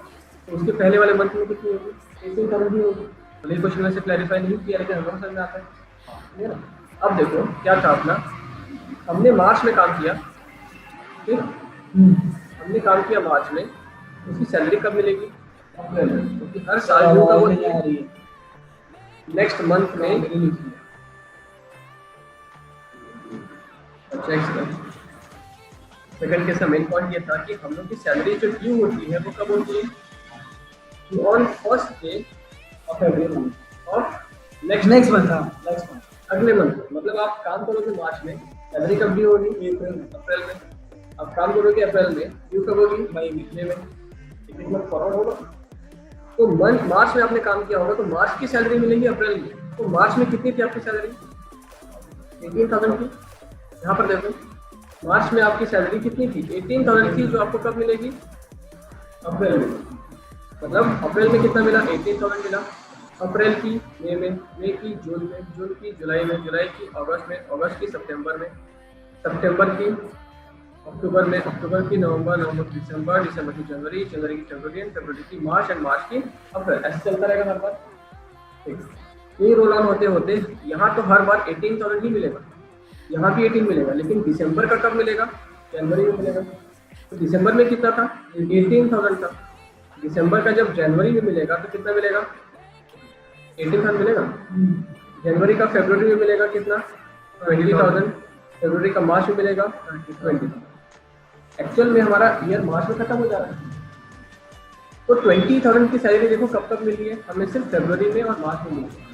तो उसके पहले वाले मंथ में कितनी होगी, 18,000 ही होगी। तो ये क्वेश्चन में से क्लैरिफाई नहीं किया लेकिन हम लोग समझ में आता है। अब देखो क्या था अपना, हमने मार्च में काम किया, ठीक, हमने काम किया मार्च में, उसकी सैलरी कब मिलेगी, अप्रैल में, क्योंकि हर साल जो का वो नेक्स्ट मंथ में रिलीज। अच्छा सेकंड केस का मेन पॉइंट ये था कि हम लोग की सैलरी जो ड्यू होती है वो कब होती है, on first day of every month और नेक्स्ट मंथ अगले मंथ। मतलब आप काम करोगे मार्च में, सैलरी कब ड्यू होगी, अप्रैल में। आप काम करोगे अप्रैल में, ड्यू कब होगी, मई में। एक मंथ फॉरवर्ड होगा तो मंथ मार्च में आपने काम किया होगा तो मार्च की सैलरी मिलेगी अप्रैल में। तो मार्च में कितनी थी आपकी सैलरी, 18,000 की। यहाँ पर देखो मार्च में आपकी सैलरी कितनी थी, 18,000 थी, जो आपको कब मिलेगी, अप्रैल में। मतलब अप्रैल में कितना मिला, 18,000 मिला। अप्रैल की मई में, मई की जून में, जून की जुलाई में, जुलाई की अगस्त में, अगस्त की सितंबर में, सितंबर की अक्टूबर में, अक्टूबर की नवंबर, नवंबर की दिसंबर, दिसंबर की जनवरी, जनवरी की फरवरी, फरवरी की मार्च एंड मार्च की अप्रैल। ऐसे चलता रहेगा हर बार। ठीक, ये रोल ऑन होते होते यहाँ तो हर बार 18,000 ही मिलेगा, यहाँ भी 18 मिलेगा, लेकिन दिसंबर का कब मिलेगा, जनवरी में मिलेगा। तो दिसंबर में कितना था, 18,000 था। दिसंबर का जब जनवरी में मिलेगा तो कितना मिलेगा, 18,000 मिलेगा। जनवरी का फरवरी में मिलेगा कितना, 20,000। फरवरी का मार्च में मिलेगा 20,000। एक्चुअल में हमारा ईयर मार्च में खत्म हो जा रहा है। तो 20,000 की सैलरी देखो कब तक मिल रही है हमें, सिर्फ फरवरी में और मार्च में मिल रही है।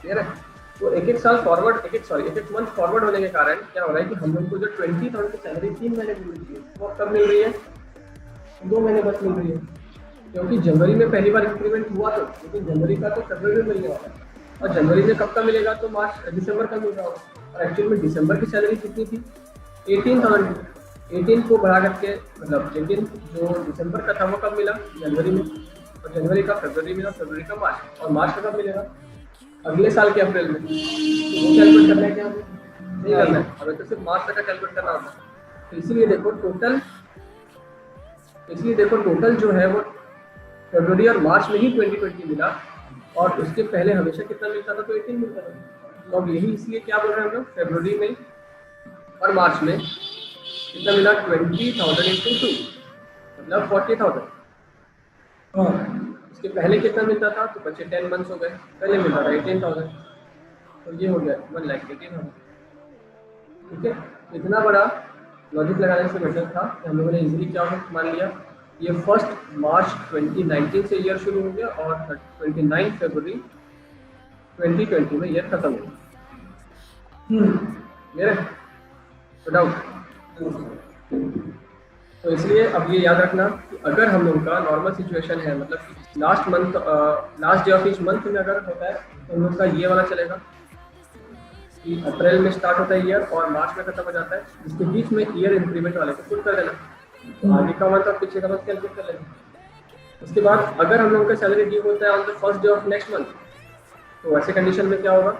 क्लियर है। तो एक साल फॉरवर्ड, एक मंथ फॉरवर्ड होने के कारण क्या हो रहा है कि हम लोग को जो 20,000 की सैलरी 3 महीने मिल रही है वो कब मिल रही है, 2 महीने बस मिल रही है। क्योंकि जनवरी में पहली बार इंक्रीमेंट हुआ तो, लेकिन जनवरी का तो फरवरी में मिलने वाला है, और जनवरी में कब का मिलेगा, तो मार्च दिसंबर का मिल रहा होगा। और एक्चुअल में दिसंबर की सैलरी कितनी थी, 18,000 की। 18 को बढ़ा करके, मतलब 18 जो दिसंबर का था वो कब मिला? जनवरी में, और जनवरी का फरवरी में, और फरवरी का मार्च, और मार्च का कब मिलेगा? अगले साल के अप्रैल में। तो वो कैलकुलेट करना है क्या हमें? नहीं करना है, हमें तो सिर्फ मार्च तक का कैलकुलेट करना होता है। तो इसीलिए देखो टोटल जो है वो फरवरी और मार्च में ही 2020 मिला, और उसके पहले हमेशा कितना मिलता था? तो 18 मिलता था। तो अब यही इसलिए क्या बोल रहे हैं हम लोग, फरवरी में और मार्च में कितना मिला? 20,000 इंटू 2, मतलब 40,000। उसके पहले कितना मिलता था? तो बच्चे 10 मंथ्स हो गए, पहले मिलता था 18,000, तो ये हो गया 1,18,000। ठीक है, इतना बड़ा लॉजिक लगाने से बेटर था कि हम लोगों ने इजीली क्या मान लिया, ये 1 मार्च 2019 से ईयर शुरू हो गया और 29 फरवरी 2020 में ईयर खत्म हो गया। क्लियर है? तो डाउट? तो इसलिए अब ये याद रखना कि अगर हम लोग का नॉर्मल सिचुएशन है, मतलब कि last day of each month में अगर होता है, तो हम लोग का ये वाला चलेगा कि अप्रैल में स्टार्ट होता है ईयर और मार्च में खत्म हो जाता है, जिसके बीच में ईयर इंक्रीमेंट वाले को पुट कर देना, आगे का मंथ और पीछे का मंथ कैलकुलेट कर लेना। उसके बाद अगर हम लोगों का सैलरी ड्यू होता है on the first day of next month, तो ऐसे कंडीशन में क्या होगा?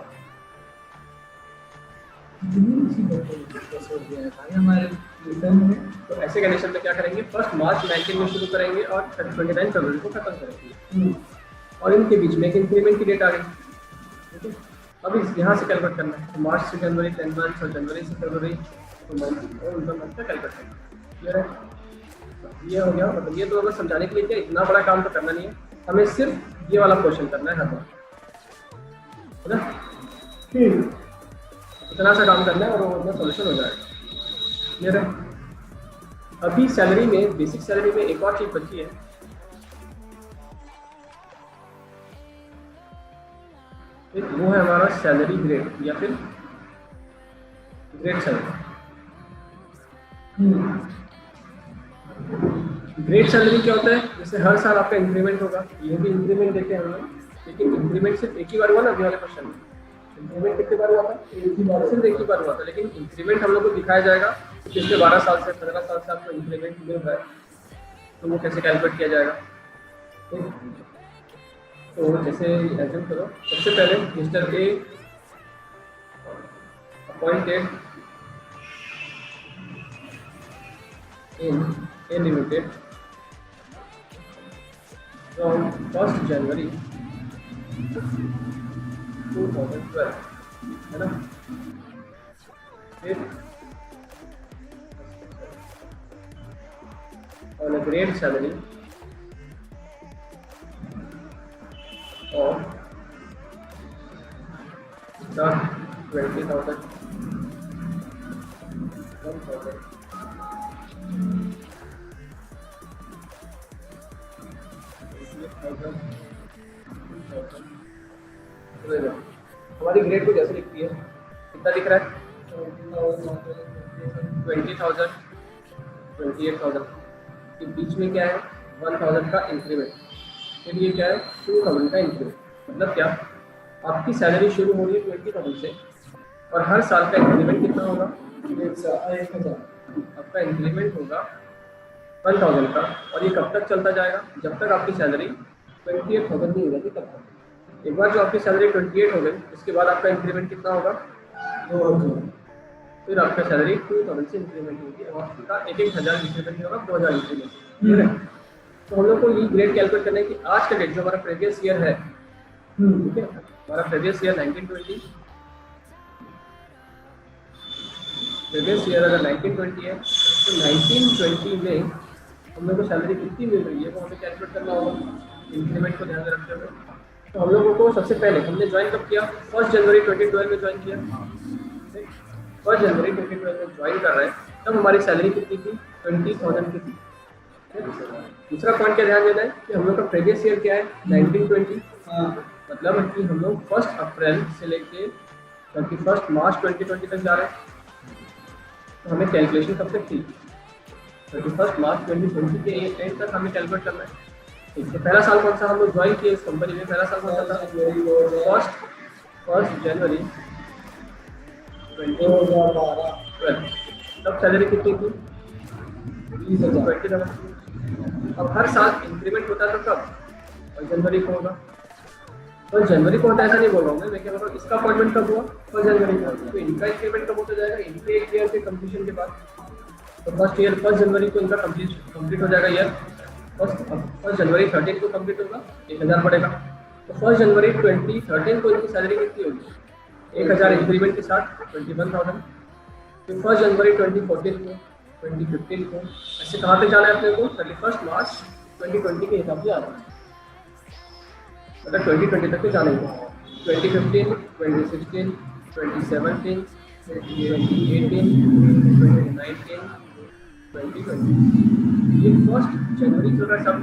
तो ऐसे कंडीशन में क्या करेंगे, 1 मार्च 19 में शुरू करेंगे और 29 फरवरी को खत्म करेंगे, और इनके बीच में एक इंक्रीमेंट की डेट आ गई। ठीक है, अब इस यहाँ से कैलकुलेट करना है, तो मार्च से जनवरी 10 मंथ्स और जनवरी से फरवरी 2 मंथ, और उनका मंथ का कैलकुलेट करना है। क्लियर है? ये हो गया। मतलब ये तो अगर समझाने के लिए क्या, इतना बड़ा काम तो करना नहीं है, हमें सिर्फ ये वाला क्वेश्चन करना है हर बार, है ना? इतना सा काम करना है और वो अपना सोल्यूशन हो जाएगा। क्लियर है? अभी सैलरी में, बेसिक सैलरी में एक और चीज बची है, वो है हमारा सैलरी ग्रेड या फिर ग्रेड सैलरी। ग्रेड सैलरी क्या होता है? जैसे हर साल आपका इंक्रीमेंट होगा, ये भी इंक्रीमेंट देते हैं हम लोग, लेकिन इंक्रीमेंट सिर्फ एक ही बार हुआ ना। अभी वाले क्वेश्चन में इंक्रीमेंट कितनी बार हुआ था? एक ही बार, सिर्फ एक ही बार हुआ था, लेकिन इंक्रीमेंट हम लोग को दिखाया जाएगा कि पिछले 12 साल से 15 साल से आपको इंक्रीमेंट मिल रहा है, तो वो कैसे कैलकुलेट किया जाएगा? तो जैसे एज्यूम करो, सबसे पहले mister A appointed in A limited from 1 जनवरी 2012, है ना? फिर on a grade salary of 20,000, 1,000, हमारी ग्रेड को जैसे लिखती है, कितना दिख रहा है? 20,000, 28,000 के बीच में क्या है? 1,000 का इंक्रीमेंट। फिर ये क्या है? 2,000 का इंक्रीमेंट। मतलब क्या, आपकी सैलरी शुरू हो रही है 20,000 से, और हर साल का इंक्रीमेंट कितना होगा? 1,000। आपका इंक्रीमेंट होगा 1,000 का, और ये कब तक चलता जाएगा? जब तक आपकी सैलरी 28,000 नहीं हो जाती तब तक। एक बार जो आपकी सैलरी 28 हो गई, उसके बाद आपका इंक्रीमेंट कितना होगा? 2,000। फिर आपका सैलरी 2,000 से इंक्रीमेंट होगी, और आपका 1,000 इंक्रीमेंट होगा, 2,000 इंक्रीमेंट। ठीक है? तो हम लोग को ये ग्रेड कैलकुलेट करना है कि आज का डेट जो हमारा प्रीवियस ईयर है, ठीक है, हमारा प्रीवियस ईयर 1920, प्रीवियस ईयर अगर 1920 है, तो 1920 में हम लोग को सैलरी कितनी मिल रही है वो हमें कैलकुलेट करना होगा, इंक्रीमेंट को ध्यान में रखते हुए। तो हम लोगों को सबसे पहले हमने ज्वाइन कब किया? 1 जनवरी 2012 में ज्वाइन किया। 1 जनवरी 2012 में ज्वाइन कर रहे हैं, तब हमारी सैलरी कितनी थी? 20,000 की थी। दूसरा पॉइंट क्या ध्यान देना है कि हम लोग का प्रीवियस ईयर क्या है? 1920। मतलब कि हम लोग 1 अप्रैल से लेके 31 मार्च 2020 तक जा रहे हैं, तो हमें कैलकुलेशन कब तक थी? 31 मार्च 2020 के एंड तक हमें कैलकुलेट करना है। तो पहला साल कौन सा हम लोग ज्वाइन किए इस कंपनी में? पहला साल कौन सा था? 1 जनवरी 2012। तब सैलरी कितनी थी? 20,000। अब हर साल इंक्रीमेंट होता है तो कब? 1 जनवरी को होगा। तो जनवरी को होता है ऐसा नहीं बोल रहा हूँ मैं क्या बोल रहा हूँ, इसका अपॉइंटमेंट कब हुआ? 1 जनवरी को। तो इनका इंक्रीमेंट कब होता जाएगा? इनके एक ईयर के कंप्लीशन के बाद। तो फर्स्ट ईयर 1 जनवरी को इनका कंप्लीट हो जाएगा ईयर। फर्स्ट जनवरी 13 को कंप्लीट होगा, 1000 पड़ेगा। तो 1 जनवरी 2013 को इनकी सैलरी कितनी होगी? 1000 इंक्रीमेंट के साथ 21,000। फिर 1 जनवरी 2014 को, 2015 को, ऐसे कहाँ पे जाना है अपने को? 31 मार्च 2020 के हिसाब से आना है, मतलब 2020 तक के जाना ही है। 2015, 2016, 2017, 2018, 2019, 2020, ये 1 जनवरी चल रहा है सब।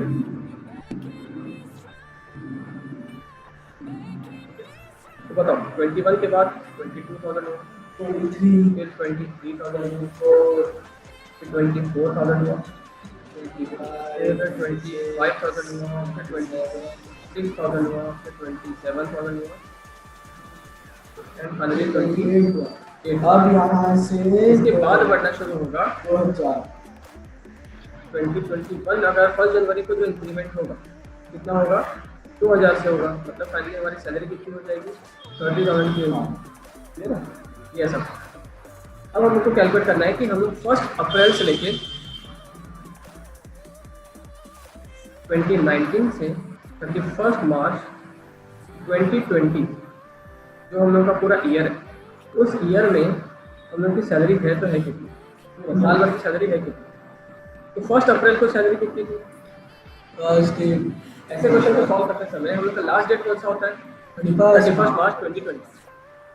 तो बताओ 21 के बाद 22,000 हुआ, 23 फिर 23,000 हुआ, फिर 24,000 हुआ, 25,000 हुआ, फिर 26,000 हुआ, फिर 27,000 हुआ, एंड फाइनली 28 हुआ। अब यहाँ से इसके बाद बढ़ना शुरू होगा 2000। 2021 अगर 1 जनवरी को जो इंक्रीमेंट होगा कितना होगा? 2000 से होगा, मतलब फाइनली हमारी सैलरी कितनी हो जाएगी? 30,000 की होगी, है ना? ये सब अब हम लोग को कैलकुलेट करना है कि हम लोग 1 अप्रैल से लेके 2019 से 31 मार्च 2020 जो हम लोग का पूरा ईयर है, उस ईयर में हम लोग की सैलरी है तो है कितनी? साल भर की सैलरी है कितनी? तो 1 अप्रैल को सैलरी कितनी थी? ऐसे क्वेश्चन को सॉल्व करते समय हम लोग का लास्ट डेट कौन सा होता है? 31 मार्च 2020,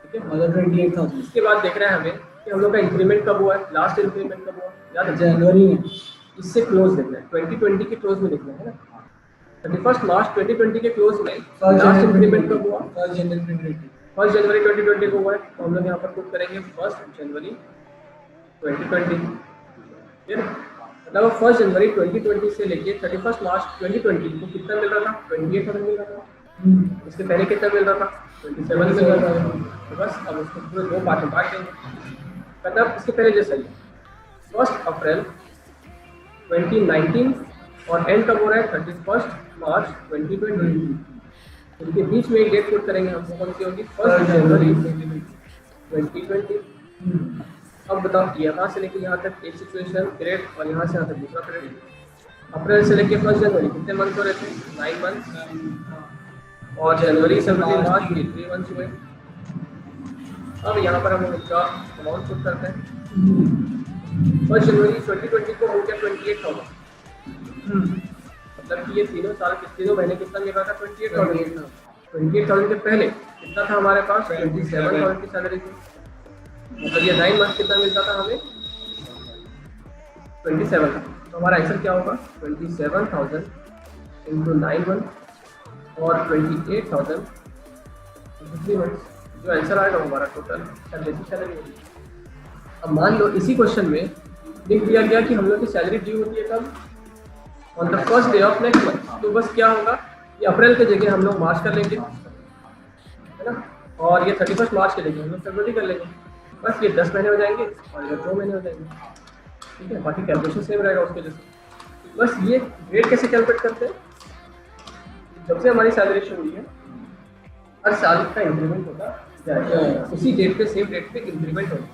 ठीक है? मतलब 28,000। इसके बाद देख रहे हैं हमें कि हम लोग का इंक्रीमेंट कब हुआ है, लास्ट इंक्रीमेंट कब हुआ, याद है? जनवरी में। इससे क्लोज देखना है, 2020 के क्लोज में देखना है ना। 31 मार्च 2020 के क्लोज में लास्ट इंक्रीमेंट कब हुआ? 1 जनवरी 2020। 1 जनवरी 2020 को हुआ है, तो हम लोग यहाँ पर पुट करेंगे 1 जनवरी 2020, ठीक है? मतलब 1 जनवरी 2020 से लेके 31 मार्च 2020 को कितना मिल रहा था? 28,000 मिल रहा था। इसके पहले कितना मिल रहा था? 27 मिल रहा था। तो बस अब उसको पूरे 2 पार्ट में बांट देंगे, मतलब इसके पहले जैसा ही 1 अप्रैल 2019 और एंड कब हो रहा है? 31 मार्च 2020। इनके बीच में एक डेट पुट करेंगे हम, कौन सी होगी? 1 जनवरी 2020। अब बताओ यहाँ से लेके यहाँ तक एक सिचुएशन पीरियड और यहाँ से यहाँ तक दूसरा पीरियड। अप्रैल से लेके 1 जनवरी कितने मंथ हो रहे थे? 9 मंथ। और जनवरी से मार्च 3 मंथ हुए। अब यहाँ पर हम इनका अमाउंट पुट करते हैं। 1 जनवरी 2020 को हो गया 28,000, मतलब कि ये तीनों महीने कितना मिल रहा था? 28,000। 28,000 के पहले कितना था हमारे पास? 27,000 की सैलरी थी, मतलब ये 9 मंथ कितना मिलता था हमें? 27 था। तो हमारा आंसर क्या होगा? 27,000 इंटू 9 मंथ और 28,000 इंटू 3 मंथ। जो आंसर आएगा हमारा टोटल सैलरी होगी। अब मान लो इसी क्वेश्चन में लिख दिया गया कि हम लोग की सैलरी ड्यू होती है कब? On the first day of next month. तो बस क्या होगा, ये अप्रैल के जगह हम लोग मार्च कर लेंगे, है ना? और ये 31 मार्च के जगह हम लोग फरवरी कर लेंगे। बस ये 10 महीने हो जाएंगे और ये 2 महीने हो जाएंगे, ठीक है? बाकी कैलकुलेशन सेम रहेगा उसके जैसे। बस ये रेट कैसे कैलकुलेट करते हैं? जब से हमारी सैलरी शुरू हुई है हर साल का इंक्रीमेंट होता जाएगा, उसी डेट पे सेम डेट पे इंक्रीमेंट होगा।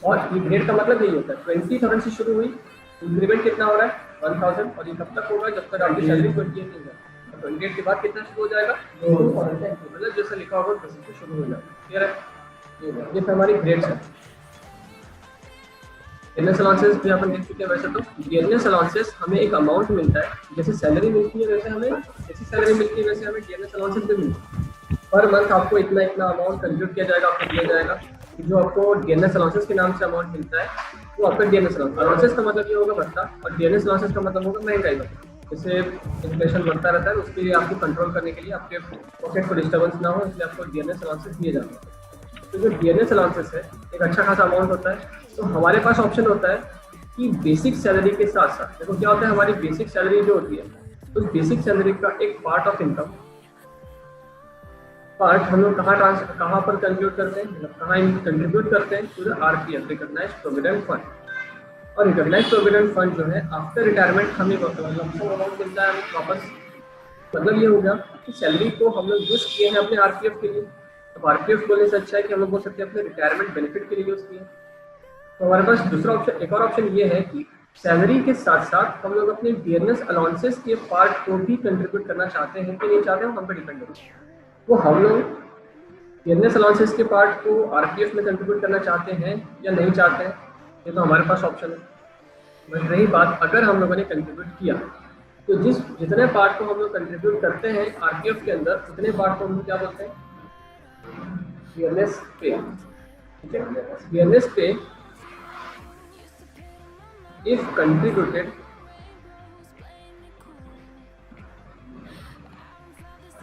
और ये ग्रेड का मतलब यही होता है, 20,000 से शुरू हुई, इंक्रीमेंट कितना हो रहा है? 1,000। और ये कब तक होगा? जब तक आपकी सैलरी 28 हो जाए। 28 के बाद कितना शुरू हो जाएगा? 2,000, मतलब जैसे लिखा होगा वैसे से शुरू हो जाएगा। क्लियर है? ये हमारी ग्रेड्स है। डियरनेस अलाउंसेस भी अपन देख चुके हैं। वैसे तो डियरनेस अलाउंसेस हमें एक अमाउंट मिलता है, जैसे सैलरी मिलती है वैसे हमें, जैसी सैलरी मिलती है वैसे हमें डियरनेस अलाउंसेस भी मिलता है। पर मंथ आपको इतना इतना अमाउंट कंट्रीब्यूट किया जाएगा, आपको दिया जाएगा। जो आपको डीएनएस अलाउंसेस के नाम से अमाउंट मिलता है वो आपका डीएनएस अलाउंसेस का मतलब ये होगा भत्ता, और डीएनएस अलाउंसेस का मतलब होगा महंगाई भत्ता। जैसे इन्फ्लेशन बढ़ता रहता है, उसके लिए आपको कंट्रोल करने के लिए, आपके पॉकेट को डिस्टर्बेंस ना हो, इसलिए आपको डीएनएस अलाउंसेस दिए जाते हैं। तो जो डीएनएस अलाउंसेस है एक अच्छा खासा अमाउंट होता है। तो हमारे पास ऑप्शन होता है कि बेसिक सैलरी के साथ साथ, देखो क्या होता है, हमारी बेसिक सैलरी जो होती है, तो बेसिक सैलरी का एक पार्ट ऑफ इनकम पार्ट हम लोग कहाँ पर कंट्रीब्यूट करते हैं, मतलब कहाँ कंट्रीब्यूट करते हैं? To the RPF, recognised provident fund. और रिकॉग्नाइज प्रोविडेंट फंड जो है आफ्टर रिटायरमेंट हमें लमसम अमाउंट मिलता है हमें वापस। मतलब ये हो गया कि सैलरी को हम लोग यूज़ किए हैं अपने आरपीएफ के लिए। अब आरपीएफ बोलने से अच्छा है कि हम लोग बोल सकते हैं अपने रिटायरमेंट बेनिफिट के लिए यूज़ किए। तो हमारे पास दूसरा ऑप्शन, एक और ऑप्शन ये है कि सैलरी के साथ साथ हम लोग अपने डियरनेस अलाउंसेस के पार्ट को भी कंट्रीब्यूट करना चाहते हैं कि नहीं चाहते हैं, हम पे डिपेंड होता है। वो हम लोग डियरनेस अलाउंसेस के पार्ट को आरपीएफ में कंट्रीब्यूट करना चाहते हैं या नहीं चाहते हैं, ये तो हमारे पास ऑप्शन है। बट रही बात अगर हम लोगों ने कंट्रीब्यूट किया तो जितने पार्ट को हम लोग कंट्रीब्यूट करते हैं आरपीएफ के अंदर उतने पार्ट को हम लोग क्या बोलते हैं, डियरनेस पे। ठीक है, डियरनेस पे if contributed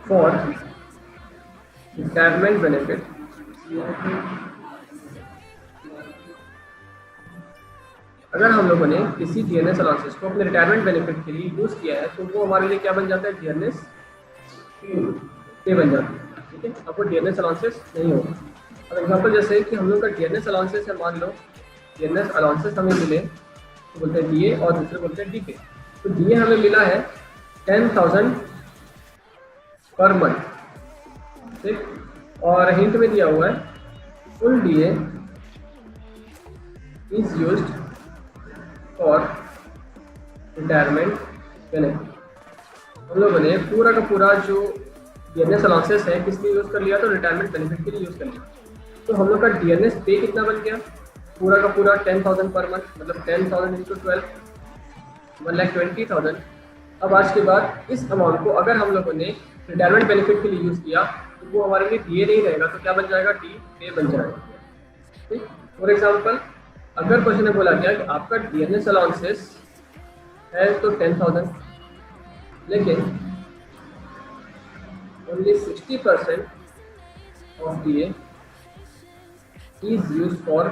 for retirement benefit अगर हम लोगों ने किसी डियरनेस अलाउंसेस को अपने रिटायरमेंट बेनिफिट के लिए यूज किया है तो वो हमारे लिए क्या बन जाता है, डियरनेस पे बन जाता है। ठीक है, अब वो डियरनेस अलाउंसेस नहीं होगा। अब एग्जांपल जैसे कि हम लोग का डियरनेस अलाउंसेस है, मान लो डियरनेस अलाउंसेस हमें मिले तो बोलते हैं डीए और दूसरे बोलते हैं डीपे। तो डीए हमें मिला है 10,000 पर मंथ, ठीक, और हिंट में दिया हुआ है full DA is used for retirement benefit. हम लोगों ने पूरा का पूरा जो डियरनेस अलाउंसेस है किस लिए यूज़ कर लिया, तो रिटायरमेंट बेनिफिट के लिए यूज़ कर लिया। तो हम लोग का डियरनेस पे कितना बन गया, पूरा का पूरा 10,000 पर मंथ, मतलब 10,000 इंटू 12, 1,20,000। अब आज के बाद इस अमाउंट को अगर हम लोगों ने रिटायरमेंट बेनिफिट के लिए यूज़ किया तो वो हमारे लिए डीए नहीं रहेगा, तो क्या बन जाएगा, डी पे बन जाएगा। ठीक, फॉर एग्जाम्पल अगर क्वेश्चन में बोला गया कि आपका डियरनेस अलाउंसेस है तो 10,000, लेकिन only 60% of DA is use for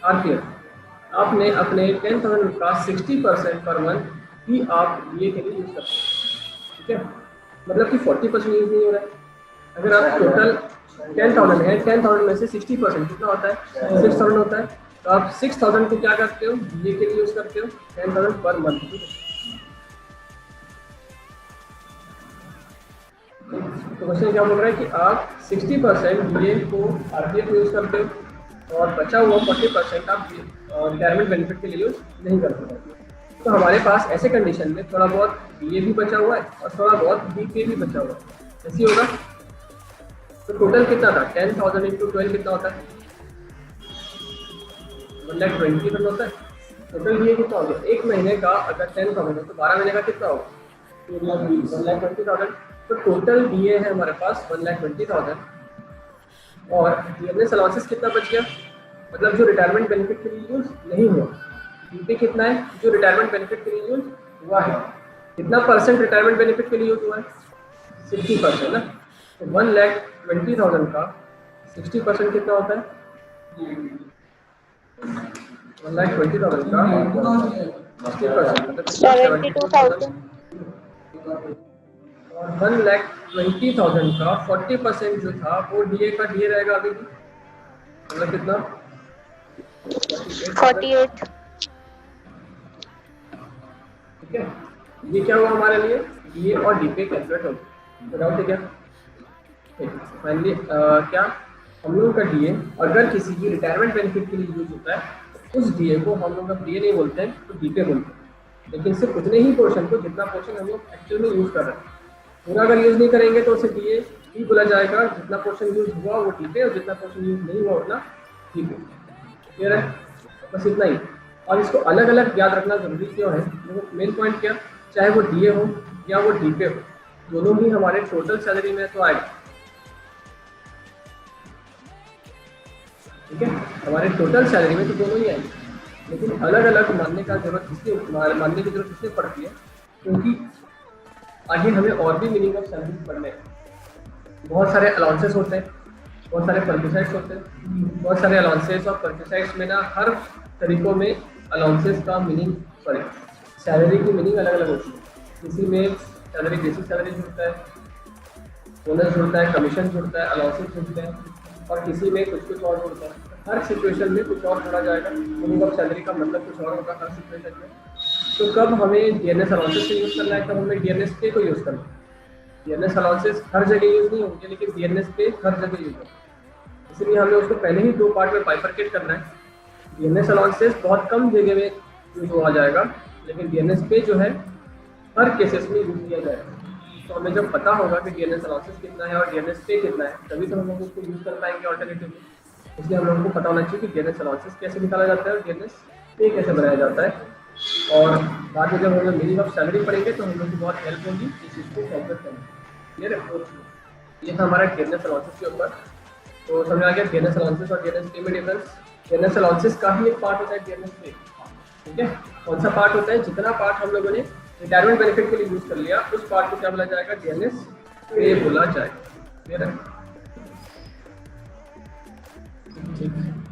RPF. आपने अपने 10,000 का 60% पर मंथ ही आप डीए के लिए यूज करते हैं। ठीक है, मतलब कि 40% यूज नहीं हो रहा है। अगर आप टोटल 10,000 है, 10,000 में से 60% कितना होता है, 6,000 होता है, तो आप 6,000 को क्या करते हो, डीए के लिए यूज करते हो, 10,000 पर मंथ। तो क्वेश्चन क्या बोल रहा है कि आप 60% डीए को आरपीएफ यूज करते हो और बचा हुआ 40% आप रिटायरमेंट बेनिफिट के लिए यूज नहीं करते हो। तो हमारे पास ऐसे कंडीशन में थोड़ा बहुत डीए भी बचा हुआ है और थोड़ा बहुत डीपे भी बचा हुआ है। ऐसी होगा तो टोटल कितना था, 10,000 इंटू 12 कितना होता है, 1,20,000 होता है। टोटल डीए कितना हो गया, एक महीने का अगर 10,000 है तो 12 महीने का कितना होगा, 1,20,000। तो टोटल डीए है हमारे पास 1,20,000 और डियरनेस अलाउंसेस कितना बच गया, मतलब जो रिटायरमेंट बेनिफिट के लिए यूज नहीं हुआ। डीपे कितना है जो रिटायरमेंट बेनिफिट के लिए यूज हुआ है, कितना परसेंट रिटायरमेंट बेनिफिट के लिए यूज हुआ है, 60% ना। तो 1,20,000 का 60% कितना होता है, 1,20,000 का 60% मतलब 72,000। और 1,20,000 का 40% जो था वो डीए का डीए रहेगा अभी भी, मतलब कितना, 48। ठीक है। ये क्या हुआ हमारे लिए, डीए और डीपे कैलकुलेट हो गया। डाउट है क्या, फाइनली क्या हम लोगों का डीए अगर किसी की रिटायरमेंट बेनिफिट के लिए यूज होता है उस डीए को हम लोग डीए नहीं बोलते हैं तो डीपे बोलते हैं, लेकिन सिर्फ उतने ही पोर्शन को जितना पोर्शन हम लोग एक्चुअल में यूज कर रहे हैं। पूरा अगर यूज नहीं करेंगे तो उसे डीए ही बोला जाएगा, जितना पोर्शन यूज हुआ वो डीपे और जितना पोर्शन यूज नहीं हुआ उतना डीपे। क्लियर है, बस इतना ही। और इसको अलग अलग याद रखना जरूरी क्यों है, मेन पॉइंट क्या, चाहे वो डीए हो या वो डीपे हो, दोनों ही हमारे टोटल सैलरी में तो आएगा। ठीक है, हमारे टोटल सैलरी में तो दोनों ही आएंगे, लेकिन अलग अलग मानने की जरूरत इसलिए पड़ती है क्योंकि आगे हमें और भी मीनिंग ऑफ सैलरी पढ़ने हैं। बहुत सारे अलाउंसेस होते हैं, बहुत सारे परचेसाइड्स होते हैं, बहुत सारे अलाउंसेस और परचेसाइड्स में ना हर तरीकों में अलाउंसेस का मीनिंग, सॉरी सैलरी की मीनिंग अलग अलग होती है। किसी में सैलरी बेसिक सैलरी जुड़ता है, बोनस जुड़ता है, कमीशन जुड़ता है, अलाउंसेस जुड़ते हैं और किसी में कुछ और जुड़ता है। हर सिचुएशन में कुछ और जोड़ा जाएगा, मिनिमम सैलरी का मतलब कुछ और होगा हर सिचुएशन में। तो कब हमें डीएनएस अलाउंसेस यूज़ करना है, कब हमें डीएनएस पे को यूज़ करना है। डीएनएस अलाउंसेस हर जगह यूज़ नहीं होंगे, लेकिन डीएनएस पे हर जगह यूज़ होगा, इसलिए हमें उसको पहले ही 2 पार्ट में बाइफरकेट करना है। डीएनएस अलाउंसेस बहुत कम जगह में यूज हुआ जाएगा, लेकिन डीएनएस पे जो है हर केसेस में यूज किया जाएगा। तो हमें जब पता होगा कि डीएनएस अलाउंसेस कितना है और डीएनएस पे कितना है, तभी तो हम लोग उसको यूज कर पाएंगे ऑल्टरनेटिवली। इसलिए हम लोगों को पता होना चाहिए कि डीएनएस अलाउंसेस कैसे निकाला जाता है और डीएनएस पे कैसे बनाया जाता है। और बाद में जब हम लोग मीनिंग ऑफ सैलरी पढ़ेंगे तो हम लोग को बहुत हेल्प होगी इस चीज़ को कैलकुलेट करने में। क्लियर है? ये था हमारा डीएनएस अलाउंसेस के ऊपर। तो समझ आ गया डीएनएस अलाउंसेस और डीएनएस पे में डिफरेंस। डीएनएस अलाउंसेस का ही एक पार्ट होता है डीएनएस पे, ठीक है। कौन सा पार्ट होता है? जितना पार्ट हम लोगों ने रिटायरमेंट बेनिफिट के लिए यूज कर लिया, उस पार्ट को क्या बोला जाएगा? डीएनएस पे बोला जाएगा। क्लियर है? ठीक है।